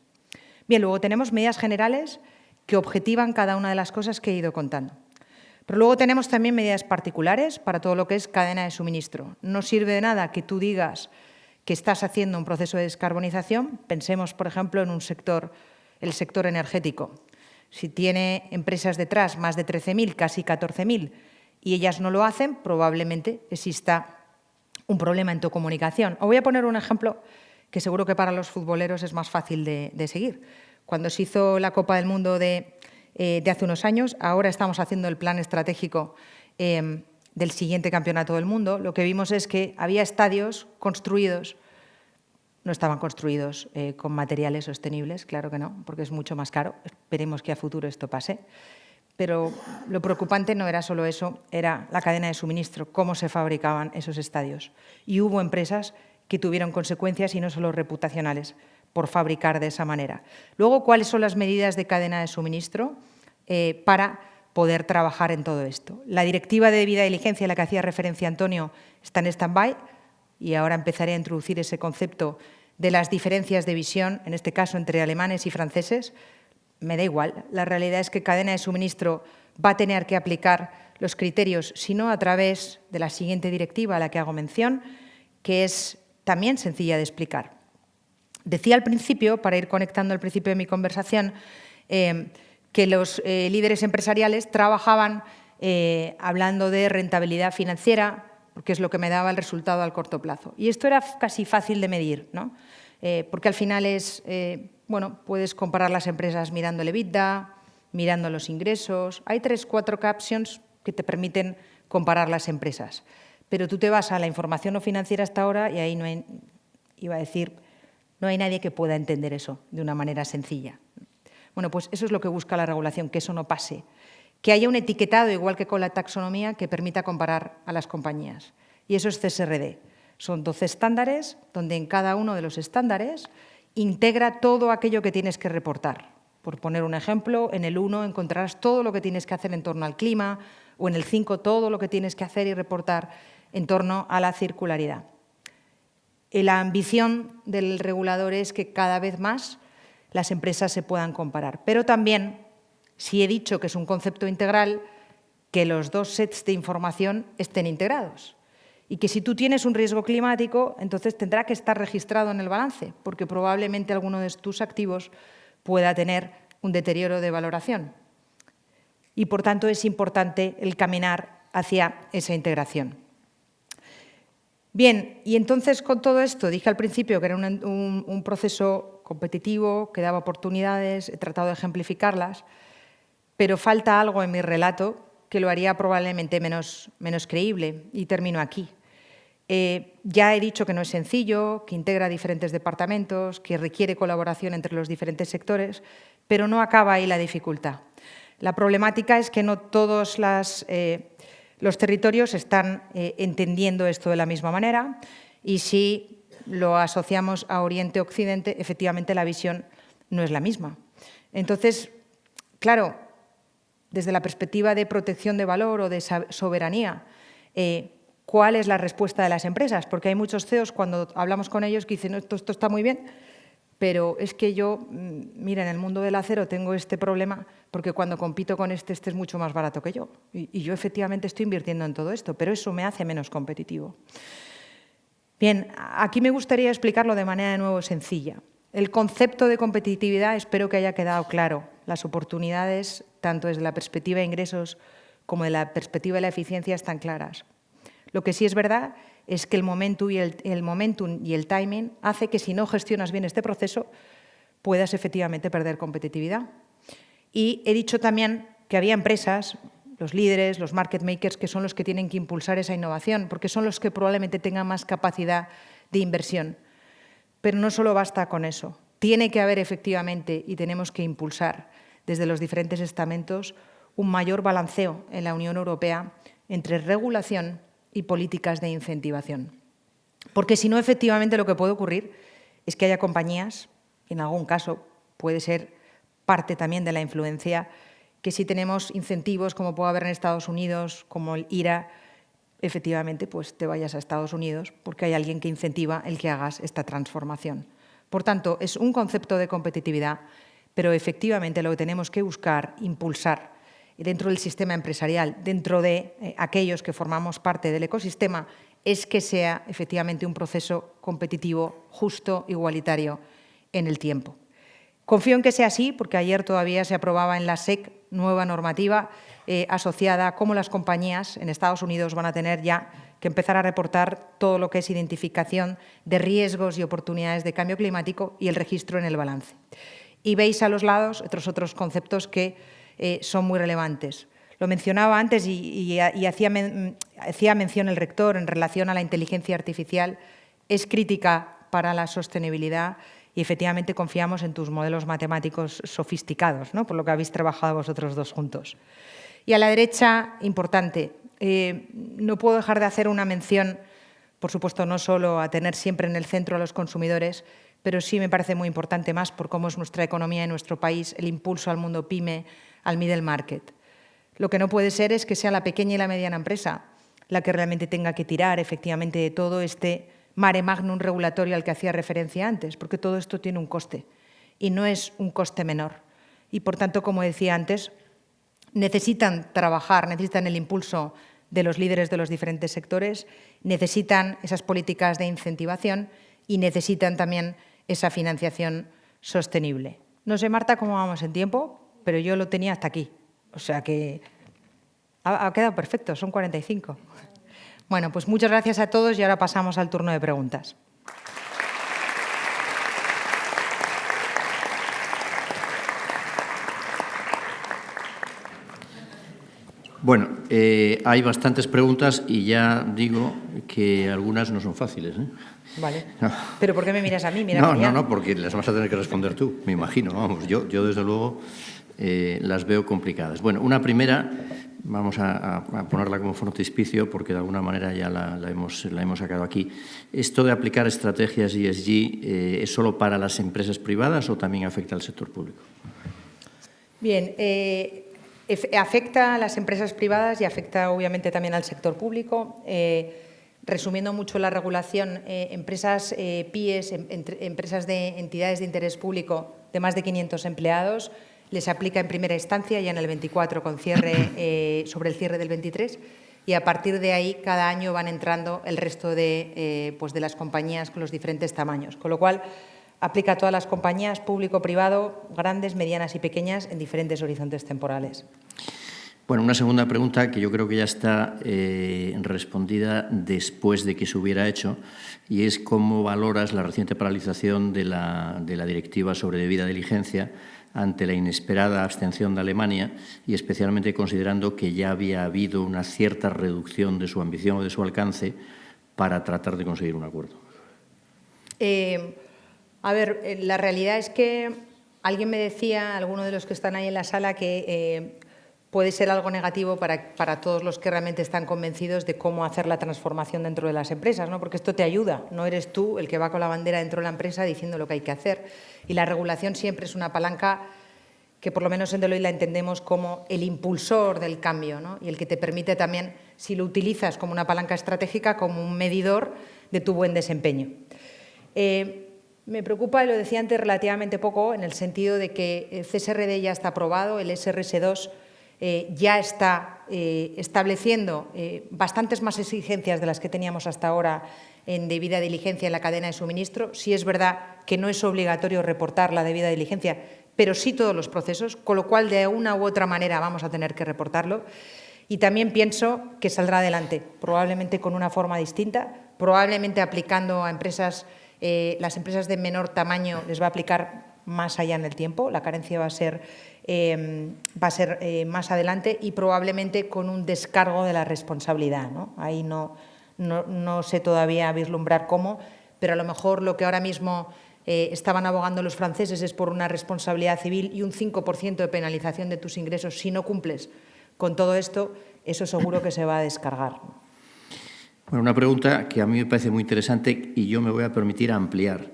Bien, luego tenemos medidas generales que objetivan cada una de las cosas que he ido contando. Pero luego tenemos también medidas particulares para todo lo que es cadena de suministro. No sirve de nada que tú digas que estás haciendo un proceso de descarbonización. Pensemos, por ejemplo, en el sector energético. Si tiene empresas detrás, más de 13.000, casi 14.000, y ellas no lo hacen, probablemente exista un problema en tu comunicación. Os voy a poner un ejemplo que seguro que para los futboleros es más fácil de seguir. Cuando se hizo la Copa del Mundo de hace unos años, ahora estamos haciendo el plan estratégico del siguiente campeonato del mundo, lo que vimos es que había estadios construidos, no estaban construidos con materiales sostenibles, claro que no, porque es mucho más caro, esperemos que a futuro esto pase, pero lo preocupante no era solo eso, era la cadena de suministro, cómo se fabricaban esos estadios. Y hubo empresas que tuvieron consecuencias y no solo reputacionales por fabricar de esa manera. Luego, ¿cuáles son las medidas de cadena de suministro para poder trabajar en todo esto? La directiva de debida diligencia a la que hacía referencia Antonio está en stand-by y ahora empezaré a introducir ese concepto de las diferencias de visión, en este caso entre alemanes y franceses. Me da igual, la realidad es que cadena de suministro va a tener que aplicar los criterios, sino a través de la siguiente directiva a la que hago mención, que es también sencilla de explicar. Decía al principio, para ir conectando al principio de mi conversación, que los líderes empresariales trabajaban hablando de rentabilidad financiera, porque es lo que me daba el resultado al corto plazo. Y esto era casi fácil de medir, ¿no? Porque al final bueno, puedes comparar las empresas mirando el EBITDA, mirando los ingresos. Hay 3 o 4 captions que te permiten comparar las empresas. Pero tú te vas a la información no financiera hasta ahora y ahí no hay, no hay nadie que pueda entender eso de una manera sencilla. Bueno, pues eso es lo que busca la regulación, que eso no pase. Que haya un etiquetado, igual que con la taxonomía, que permita comparar a las compañías. Y eso es CSRD. Son 12 estándares, donde en cada uno de los estándares integra todo aquello que tienes que reportar. Por poner un ejemplo, en el 1 encontrarás todo lo que tienes que hacer en torno al clima, o en el 5 todo lo que tienes que hacer y reportar en torno a la circularidad. La ambición del regulador es que cada vez más las empresas se puedan comparar. Pero también, si he dicho que es un concepto integral, que los 2 sets de información estén integrados. Y que si tú tienes un riesgo climático, entonces tendrá que estar registrado en el balance, porque probablemente alguno de tus activos pueda tener un deterioro de valoración. Y, por tanto, es importante el caminar hacia esa integración. Bien, y entonces con todo esto, dije al principio que era un proceso competitivo, que daba oportunidades, he tratado de ejemplificarlas, pero falta algo en mi relato que lo haría probablemente menos creíble, y termino aquí. Ya he dicho que no es sencillo, que integra diferentes departamentos, que requiere colaboración entre los diferentes sectores, pero no acaba ahí la dificultad. La problemática es que no todos los territorios están entendiendo esto de la misma manera, y si lo asociamos a Oriente-Occidente, efectivamente la visión no es la misma. Entonces, claro, desde la perspectiva de protección de valor o de soberanía, ¿cuál es la respuesta de las empresas? Porque hay muchos CEOs, cuando hablamos con ellos, que dicen, no, esto está muy bien, pero es que yo, mira, en el mundo del acero tengo este problema porque cuando compito con este es mucho más barato que yo. Y yo efectivamente estoy invirtiendo en todo esto, pero eso me hace menos competitivo. Bien, aquí me gustaría explicarlo de manera de nuevo sencilla. El concepto de competitividad espero que haya quedado claro. Las oportunidades, tanto desde la perspectiva de ingresos como de la perspectiva de la eficiencia, están claras. Lo que sí es verdad es que el momentum y el timing hace que si no gestionas bien este proceso puedas efectivamente perder competitividad. Y he dicho también que había empresas, los líderes, los market makers, que son los que tienen que impulsar esa innovación, porque son los que probablemente tengan más capacidad de inversión. Pero no solo basta con eso. Tiene que haber efectivamente, y tenemos que impulsar desde los diferentes estamentos, un mayor balanceo en la Unión Europea entre regulación y políticas de incentivación. Porque si no, efectivamente lo que puede ocurrir es que haya compañías, en algún caso puede ser parte también de la influencia, que si tenemos incentivos como puede haber en Estados Unidos, como el IRA, efectivamente pues te vayas a Estados Unidos porque hay alguien que incentiva el que hagas esta transformación. Por tanto, es un concepto de competitividad, pero efectivamente lo que tenemos que buscar, impulsar dentro del sistema empresarial, dentro de aquellos que formamos parte del ecosistema, es que sea efectivamente un proceso competitivo, justo, igualitario en el tiempo. Confío en que sea así, porque ayer todavía se aprobaba en la SEC nueva normativa asociada a cómo las compañías en Estados Unidos van a tener ya que empezar a reportar todo lo que es identificación de riesgos y oportunidades de cambio climático y el registro en el balance. Y veis a los lados otros conceptos que son muy relevantes. Lo mencionaba antes y hacía mención el rector en relación a la inteligencia artificial. Es crítica para la sostenibilidad y efectivamente confiamos en tus modelos matemáticos sofisticados, ¿no? Por lo que habéis trabajado vosotros dos juntos. Y a la derecha, importante, no puedo dejar de hacer una mención, por supuesto, no solo a tener siempre en el centro a los consumidores, pero sí me parece muy importante más por cómo es nuestra economía en nuestro país, el impulso al mundo PYME, al middle market. Lo que no puede ser es que sea la pequeña y la mediana empresa la que realmente tenga que tirar efectivamente de todo este mare magnum regulatorio al que hacía referencia antes, porque todo esto tiene un coste y no es un coste menor. Y, por tanto, como decía antes, necesitan trabajar, necesitan el impulso de los líderes de los diferentes sectores, necesitan esas políticas de incentivación y necesitan también esa financiación sostenible. No sé, Marta, cómo vamos en tiempo, pero yo lo tenía hasta aquí. O sea que ha quedado perfecto, son 45. Bueno, pues muchas gracias a todos y ahora pasamos al turno de preguntas. Bueno, hay bastantes preguntas y ya digo que algunas no son fáciles, ¿eh? Vale. No. ¿Pero por qué me miras a mí? Mira No, porque las vas a tener que responder tú, me imagino. Vamos, yo desde luego las veo complicadas. Bueno, una primera, vamos a ponerla como frontispicio porque de alguna manera ya la hemos sacado aquí. ¿Esto de aplicar estrategias ESG es solo para las empresas privadas o también afecta al sector público? Bien, afecta a las empresas privadas y afecta obviamente también al sector público. Resumiendo mucho la regulación, empresas PIEs, empresas de entidades de interés público de más de 500 empleados, les aplica en primera instancia ya en el 24 con cierre sobre el cierre del 23 y a partir de ahí cada año van entrando el resto de las compañías con los diferentes tamaños. Con lo cual, aplica a todas las compañías, público-privado, grandes, medianas y pequeñas, en diferentes horizontes temporales. Bueno, una segunda pregunta que yo creo que ya está respondida después de que se hubiera hecho y es cómo valoras la reciente paralización de la directiva sobre debida diligencia ante la inesperada abstención de Alemania y especialmente considerando que ya había habido una cierta reducción de su ambición o de su alcance para tratar de conseguir un acuerdo. La realidad es que alguien me decía, alguno de los que están ahí en la sala, que puede ser algo negativo para todos los que realmente están convencidos de cómo hacer la transformación dentro de las empresas, ¿no? Porque esto te ayuda, no eres tú el que va con la bandera dentro de la empresa diciendo lo que hay que hacer. Y la regulación siempre es una palanca que por lo menos en Deloitte la entendemos como el impulsor del cambio, ¿no? Y el que te permite también, si lo utilizas como una palanca estratégica, como un medidor de tu buen desempeño. Me preocupa, y lo decía antes, relativamente poco, en el sentido de que el CSRD ya está aprobado, el SRS2 ya está estableciendo bastantes más exigencias de las que teníamos hasta ahora en debida diligencia en la cadena de suministro. Sí es verdad que no es obligatorio reportar la debida diligencia, pero sí todos los procesos, con lo cual de una u otra manera vamos a tener que reportarlo. Y también pienso que saldrá adelante, probablemente con una forma distinta, probablemente aplicando a empresas, las empresas de menor tamaño les va a aplicar más allá en el tiempo, la carencia va a ser más adelante y probablemente con un descargo de la responsabilidad, ¿no? Ahí no sé todavía vislumbrar cómo, pero a lo mejor lo que ahora mismo estaban abogando los franceses es por una responsabilidad civil y un 5% de penalización de tus ingresos si no cumples con todo esto, eso seguro que se va a descargar. Bueno, una pregunta que a mí me parece muy interesante y yo me voy a permitir ampliar.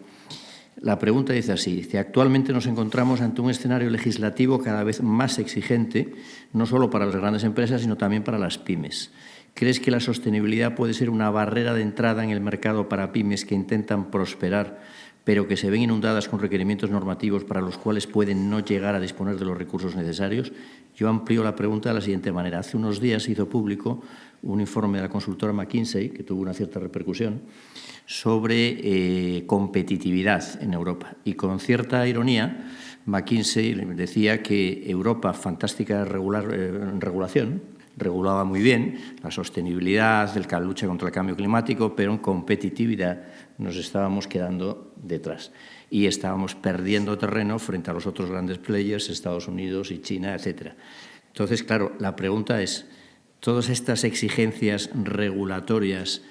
La pregunta dice así, actualmente nos encontramos ante un escenario legislativo cada vez más exigente, no solo para las grandes empresas, sino también para las pymes. ¿Crees que la sostenibilidad puede ser una barrera de entrada en el mercado para pymes que intentan prosperar, pero que se ven inundadas con requerimientos normativos para los cuales pueden no llegar a disponer de los recursos necesarios? Yo amplío la pregunta de la siguiente manera. Hace unos días se hizo público un informe de la consultora McKinsey, que tuvo una cierta repercusión, sobre competitividad en Europa. Y con cierta ironía, McKinsey decía que Europa, fantástica regulación, regulaba muy bien la sostenibilidad, la lucha contra el cambio climático, pero en competitividad nos estábamos quedando detrás y estábamos perdiendo terreno frente a los otros grandes players, Estados Unidos y China, etc. Entonces, claro, la pregunta es, todas estas exigencias regulatorias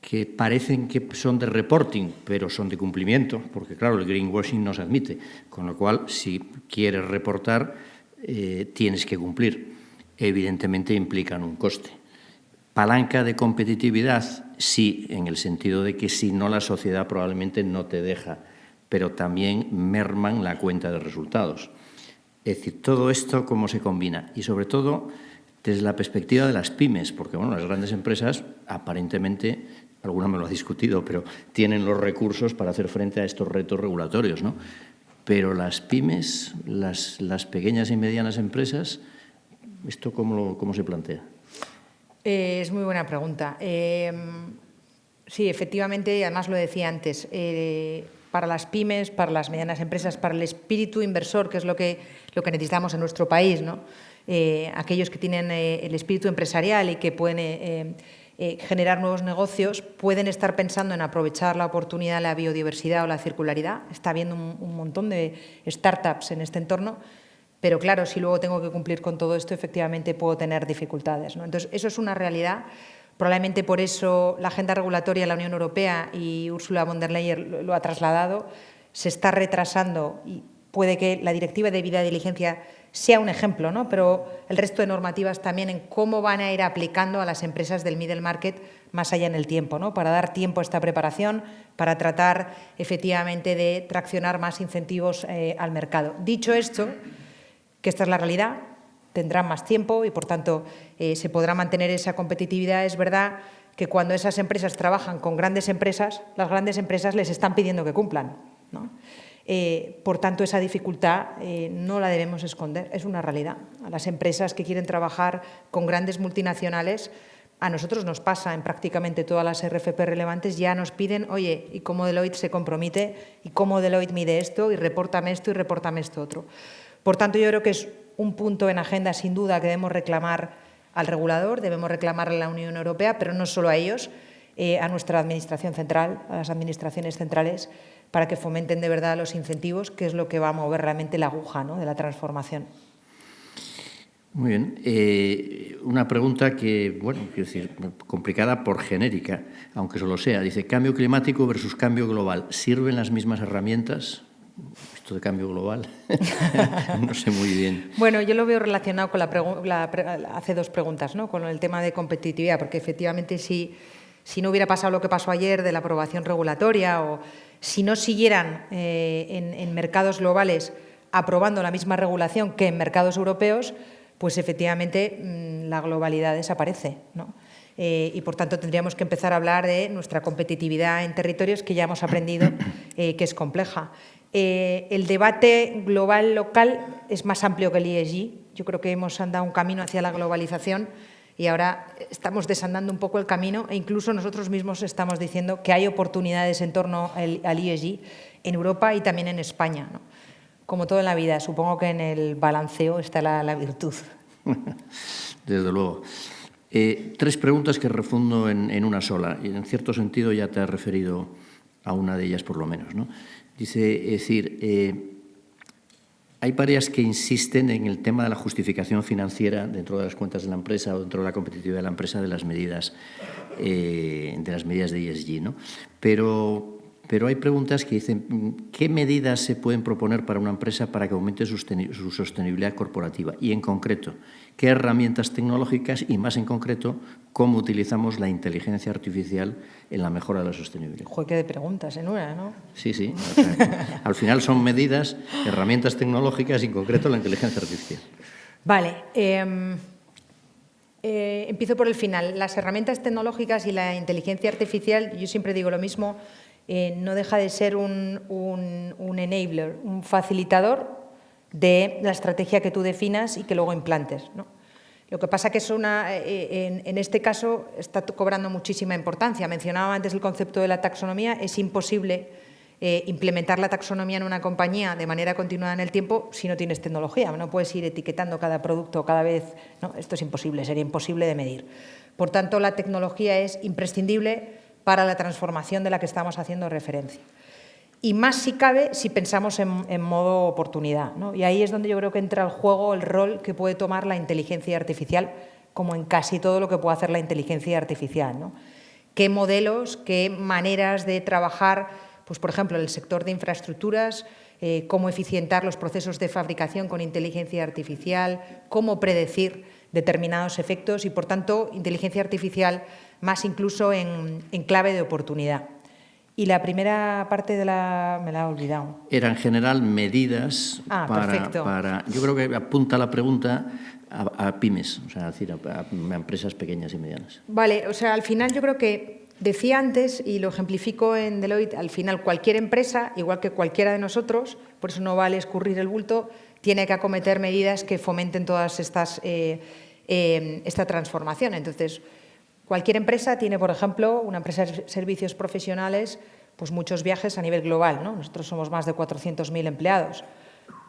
que parecen que son de reporting, pero son de cumplimiento, porque, claro, el greenwashing no se admite, con lo cual, si quieres reportar, tienes que cumplir. Evidentemente implican un coste. Palanca de competitividad, sí, en el sentido de que si no la sociedad probablemente no te deja, pero también merman la cuenta de resultados. Es decir, todo esto cómo se combina y sobre todo desde la perspectiva de las pymes, porque bueno, las grandes empresas aparentemente, alguna me lo ha discutido, pero tienen los recursos para hacer frente a estos retos regulatorios, ¿no? Pero las pymes, las pequeñas y medianas empresas, ¿Esto cómo se plantea? Es muy buena pregunta. Sí, efectivamente, y además lo decía antes, para las pymes, para las medianas empresas, para el espíritu inversor, que es lo que necesitamos en nuestro país, ¿no? Aquellos que tienen el espíritu empresarial y que pueden generar nuevos negocios, pueden estar pensando en aprovechar la oportunidad de la biodiversidad o la circularidad. Está habiendo un montón de startups en este entorno, pero claro, si luego tengo que cumplir con todo esto, efectivamente puedo tener dificultades, ¿no? Entonces, eso es una realidad. Probablemente por eso la agenda regulatoria de la Unión Europea, y Ursula von der Leyen lo ha trasladado, se está retrasando y puede que la Directiva de Debida Diligencia sea un ejemplo, ¿no? Pero el resto de normativas también en cómo van a ir aplicando a las empresas del middle market más allá en el tiempo, ¿no? Para dar tiempo a esta preparación, para tratar efectivamente de traccionar más incentivos al mercado. Dicho esto, que esta es la realidad, tendrán más tiempo y, por tanto, se podrá mantener esa competitividad. Es verdad que cuando esas empresas trabajan con grandes empresas, las grandes empresas les están pidiendo que cumplan, ¿no? Por tanto, esa dificultad no la debemos esconder, es una realidad. A las empresas que quieren trabajar con grandes multinacionales, a nosotros nos pasa en prácticamente todas las RFP relevantes, ya nos piden, oye, ¿y cómo Deloitte se compromete? ¿Y cómo Deloitte mide esto? Y repórtame esto y repórtame esto otro. Por tanto, yo creo que es un punto en agenda, sin duda, que debemos reclamar al regulador, debemos reclamar a la Unión Europea, pero no solo a ellos, a nuestra Administración central, a las administraciones centrales, para que fomenten de verdad los incentivos, que es lo que va a mover realmente la aguja, ¿no?, de la transformación. Muy bien. Una pregunta que, bueno, quiero decir, complicada por genérica, aunque solo sea. Dice, cambio climático versus cambio global. ¿Sirven las mismas herramientas? Esto de cambio global, no sé muy bien. Bueno, yo lo veo relacionado con hace dos preguntas, ¿no?, con el tema de competitividad, porque efectivamente si no hubiera pasado lo que pasó ayer de la aprobación regulatoria, o si no siguieran en mercados globales aprobando la misma regulación que en mercados europeos, pues efectivamente la globalidad desaparece, ¿no? Y por tanto tendríamos que empezar a hablar de nuestra competitividad en territorios que ya hemos aprendido que es compleja. El debate global-local es más amplio que el ESG. Yo creo que hemos andado un camino hacia la globalización y ahora estamos desandando un poco el camino, e incluso nosotros mismos estamos diciendo que hay oportunidades en torno al ESG en Europa y también en España, ¿no? Como todo en la vida, supongo que en el balanceo está la virtud. Desde luego. Tres preguntas que refundo en una sola, y en cierto sentido ya te has referido a una de ellas por lo menos, ¿no? Dice, es decir, hay varias que insisten en el tema de la justificación financiera dentro de las cuentas de la empresa o dentro de la competitividad de la empresa de las medidas de ESG, ¿no? Pero hay preguntas que dicen, ¿qué medidas se pueden proponer para una empresa para que aumente su sostenibilidad corporativa? Y en concreto, ¿qué herramientas tecnológicas y, más en concreto, cómo utilizamos la inteligencia artificial en la mejora de la sostenibilidad? Joder, qué de preguntas en una, ¿no? Sí, sí. O sea, al final son medidas, herramientas tecnológicas y, en concreto, la inteligencia artificial. Vale. Empiezo por el final. Las herramientas tecnológicas y la inteligencia artificial, yo siempre digo lo mismo, no deja de ser un enabler, un facilitador de la estrategia que tú definas y que luego implantes, ¿no? Lo que pasa que es en este caso está cobrando muchísima importancia. Mencionaba antes el concepto de la taxonomía. Es imposible implementar la taxonomía en una compañía de manera continuada en el tiempo si no tienes tecnología. No puedes ir etiquetando cada producto cada vez, ¿no? Esto es imposible, sería imposible de medir. Por tanto, la tecnología es imprescindible para la transformación de la que estamos haciendo referencia. Y más si cabe si pensamos en modo oportunidad, ¿no? Y ahí es donde yo creo que entra el juego, el rol que puede tomar la inteligencia artificial, como en casi todo lo que puede hacer la inteligencia artificial, ¿no? ¿Qué modelos, qué maneras de trabajar, pues por ejemplo, en el sector de infraestructuras, cómo eficientar los procesos de fabricación con inteligencia artificial, cómo predecir determinados efectos y, por tanto, inteligencia artificial más incluso en clave de oportunidad? Y la primera parte me la he olvidado. Era en general medidas para... Yo creo que apunta la pregunta a pymes, o sea, es decir, a empresas pequeñas y medianas. Vale, o sea, al final yo creo que decía antes, y lo ejemplifico en Deloitte, al final cualquier empresa, igual que cualquiera de nosotros, por eso no vale escurrir el bulto, tiene que acometer medidas que fomenten todas esta transformación. Entonces, cualquier empresa tiene, por ejemplo, una empresa de servicios profesionales, pues muchos viajes a nivel global, ¿no? Nosotros somos más de 400.000 empleados.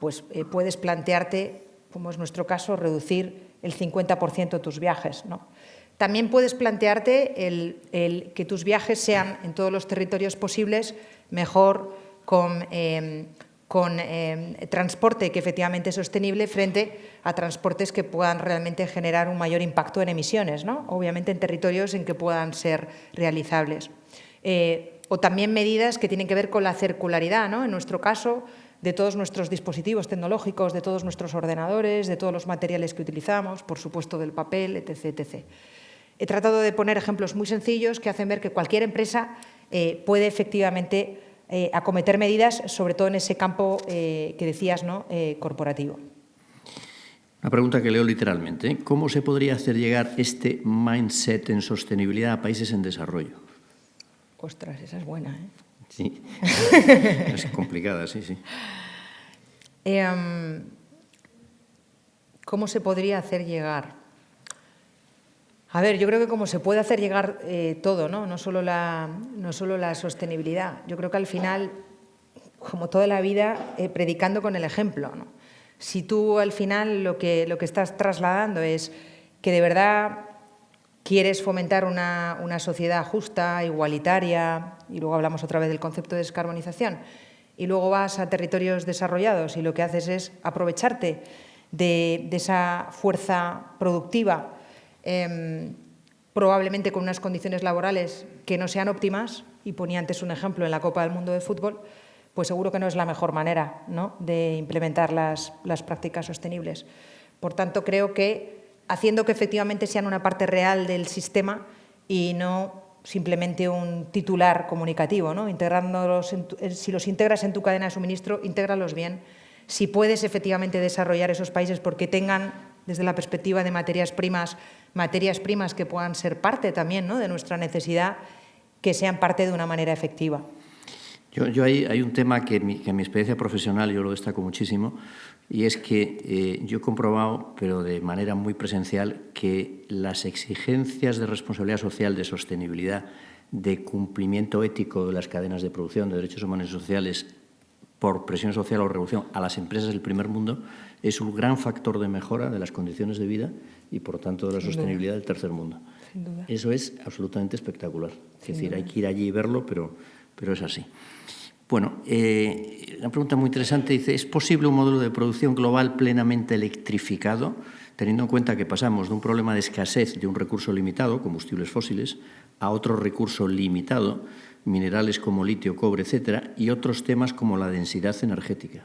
Pues puedes plantearte, como es nuestro caso, reducir el 50% de tus viajes, ¿no? También puedes plantearte el que tus viajes sean en todos los territorios posibles, mejor con transporte que efectivamente es sostenible frente a transportes que puedan realmente generar un mayor impacto en emisiones, ¿no? Obviamente en territorios en que puedan ser realizables. O también medidas que tienen que ver con la circularidad, ¿no? En nuestro caso, de todos nuestros dispositivos tecnológicos, de todos nuestros ordenadores, de todos los materiales que utilizamos, por supuesto del papel, etc. etc. He tratado de poner ejemplos muy sencillos que hacen ver que cualquier empresa puede efectivamente acometer medidas, sobre todo en ese campo que decías, ¿no? Corporativo. Una pregunta que leo literalmente. ¿Cómo se podría hacer llegar este mindset en sostenibilidad a países en desarrollo? Ostras, esa es buena, ¿eh? Sí, es complicada, sí, sí. ¿Cómo se podría hacer llegar? A ver, yo creo que como se puede hacer llegar todo, ¿no? No solo la sostenibilidad. Yo creo que al final, como toda la vida, predicando con el ejemplo, ¿no? Si tú al final lo que estás trasladando es que de verdad quieres fomentar una sociedad justa, igualitaria, y luego hablamos otra vez del concepto de descarbonización, y luego vas a territorios desarrollados y lo que haces es aprovecharte de esa fuerza productiva, probablemente con unas condiciones laborales que no sean óptimas, y ponía antes un ejemplo en la Copa del Mundo de Fútbol, pues seguro que no es la mejor manera, ¿no?, de implementar las prácticas sostenibles. Por tanto, creo que haciendo que efectivamente sean una parte real del sistema y no simplemente un titular comunicativo, ¿no? Integrándolos si los integras en tu cadena de suministro, intégralos bien. Si puedes efectivamente desarrollar esos países porque tengan, desde la perspectiva de materias primas que puedan ser parte también, ¿no?, de nuestra necesidad, que sean parte de una manera efectiva. Yo hay un tema que en mi experiencia profesional yo lo destaco muchísimo, y es que yo he comprobado, pero de manera muy presencial, que las exigencias de responsabilidad social, de sostenibilidad, de cumplimiento ético de las cadenas de producción, de derechos humanos y sociales, por presión social o revolución a las empresas del primer mundo, es un gran factor de mejora de las condiciones de vida y, por tanto, de la sostenibilidad del tercer mundo. Sin duda. Eso es absolutamente espectacular. Es decir, hay que ir allí y verlo, pero es así. Bueno, una pregunta muy interesante dice, ¿es posible un modelo de producción global plenamente electrificado, teniendo en cuenta que pasamos de un problema de escasez de un recurso limitado, combustibles fósiles, a otro recurso limitado, minerales como litio, cobre, etcétera, y otros temas como la densidad energética?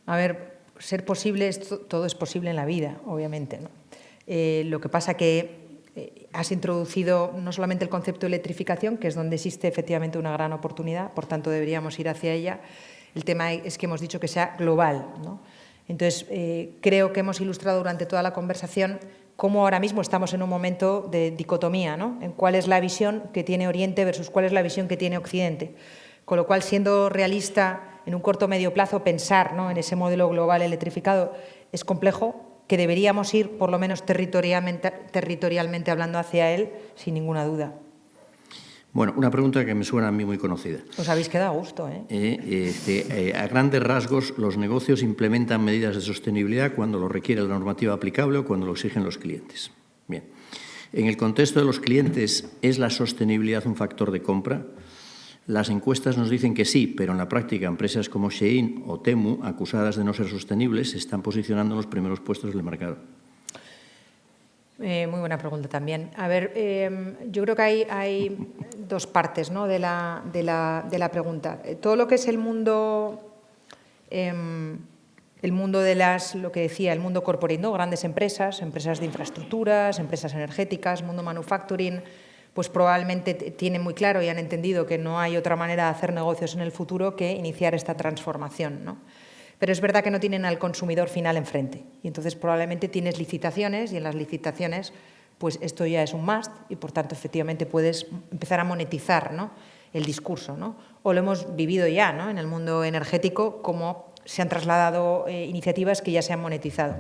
A ver, ser posible, todo es posible en la vida, obviamente, ¿no? Lo que pasa que has introducido no solamente el concepto de electrificación, que es donde existe efectivamente una gran oportunidad, por tanto deberíamos ir hacia ella. El tema es que hemos dicho que sea global, ¿no? Entonces, creo que hemos ilustrado durante toda la conversación cómo ahora mismo estamos en un momento de dicotomía, ¿no?, en cuál es la visión que tiene Oriente versus cuál es la visión que tiene Occidente. Con lo cual, siendo realista, en un corto o medio plazo, pensar, ¿no?, en ese modelo global electrificado es complejo, que deberíamos ir, por lo menos territorialmente hablando, hacia él, sin ninguna duda. Bueno, una pregunta que me suena a mí muy conocida. Os habéis quedado a gusto, ¿eh? A grandes rasgos, los negocios implementan medidas de sostenibilidad cuando lo requiere la normativa aplicable o cuando lo exigen los clientes. Bien. En el contexto de los clientes, ¿es la sostenibilidad un factor de compra? Las encuestas nos dicen que sí, pero en la práctica empresas como Shein o Temu, acusadas de no ser sostenibles, se están posicionando en los primeros puestos del mercado. Muy buena pregunta también. A ver, yo creo que hay dos partes, ¿no?, de la pregunta. Todo lo que es el mundo de lo que decía, el mundo corporate, ¿no?, grandes empresas de infraestructuras, empresas energéticas, mundo manufacturing, pues probablemente tienen muy claro y han entendido que no hay otra manera de hacer negocios en el futuro que iniciar esta transformación, ¿no? Pero es verdad que no tienen al consumidor final enfrente. Y entonces probablemente tienes licitaciones y en las licitaciones pues esto ya es un must y por tanto efectivamente puedes empezar a monetizar, ¿no?, el discurso, ¿no? O lo hemos vivido ya, ¿no?, en el mundo energético, como se han trasladado iniciativas que ya se han monetizado.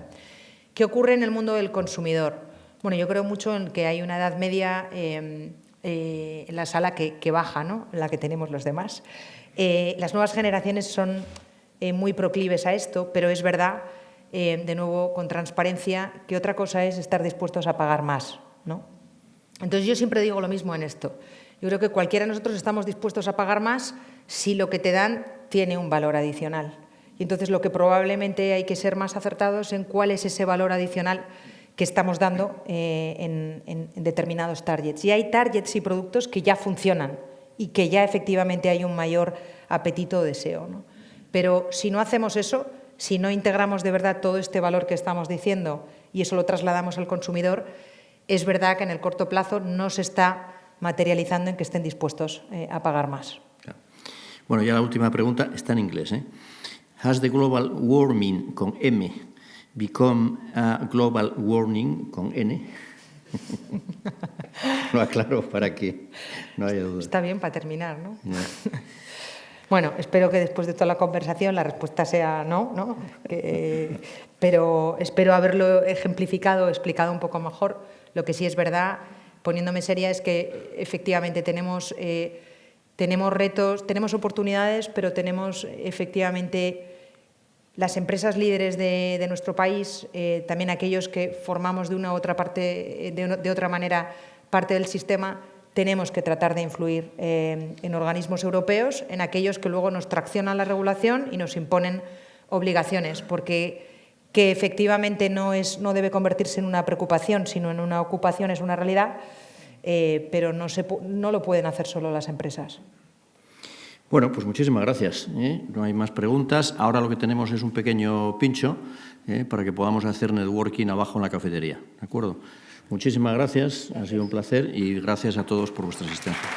¿Qué ocurre en el mundo del consumidor? Bueno, yo creo mucho en que hay una edad media en la sala que baja, ¿no? La que tenemos los demás. Las nuevas generaciones son muy proclives a esto, pero es verdad, de nuevo, con transparencia, que otra cosa es estar dispuestos a pagar más, ¿no? Entonces, yo siempre digo lo mismo en esto. Yo creo que cualquiera de nosotros estamos dispuestos a pagar más si lo que te dan tiene un valor adicional. Y entonces lo que probablemente hay que ser más acertados en cuál es ese valor adicional que estamos dando en determinados targets. Y hay targets y productos que ya funcionan y que ya efectivamente hay un mayor apetito o deseo, ¿no? Pero si no hacemos eso, si no integramos de verdad todo este valor que estamos diciendo y eso lo trasladamos al consumidor, es verdad que en el corto plazo no se está materializando en que estén dispuestos a pagar más. Claro. Bueno, ya la última pregunta está en inglés, ¿eh? Has the global warming con M become a global warning con N? Lo aclaro para que no haya duda. Está bien para terminar, ¿no? No. Bueno, espero que después de toda la conversación la respuesta sea no, ¿no? Pero espero haberlo ejemplificado, explicado un poco mejor. Lo que sí es verdad, poniéndome seria, es que efectivamente tenemos retos, tenemos oportunidades, pero tenemos efectivamente las empresas líderes de nuestro país, también aquellos que formamos de una u otra parte, de otra manera, parte del sistema, tenemos que tratar de influir en organismos europeos, en aquellos que luego nos traccionan la regulación y nos imponen obligaciones, porque que efectivamente no debe convertirse en una preocupación, sino en una ocupación, es una realidad, pero no lo pueden hacer solo las empresas. Bueno, pues muchísimas gracias. No hay más preguntas. Ahora lo que tenemos es un pequeño pincho para que podamos hacer networking abajo en la cafetería. ¿De acuerdo? Muchísimas gracias, ha sido un placer y gracias a todos por vuestra asistencia.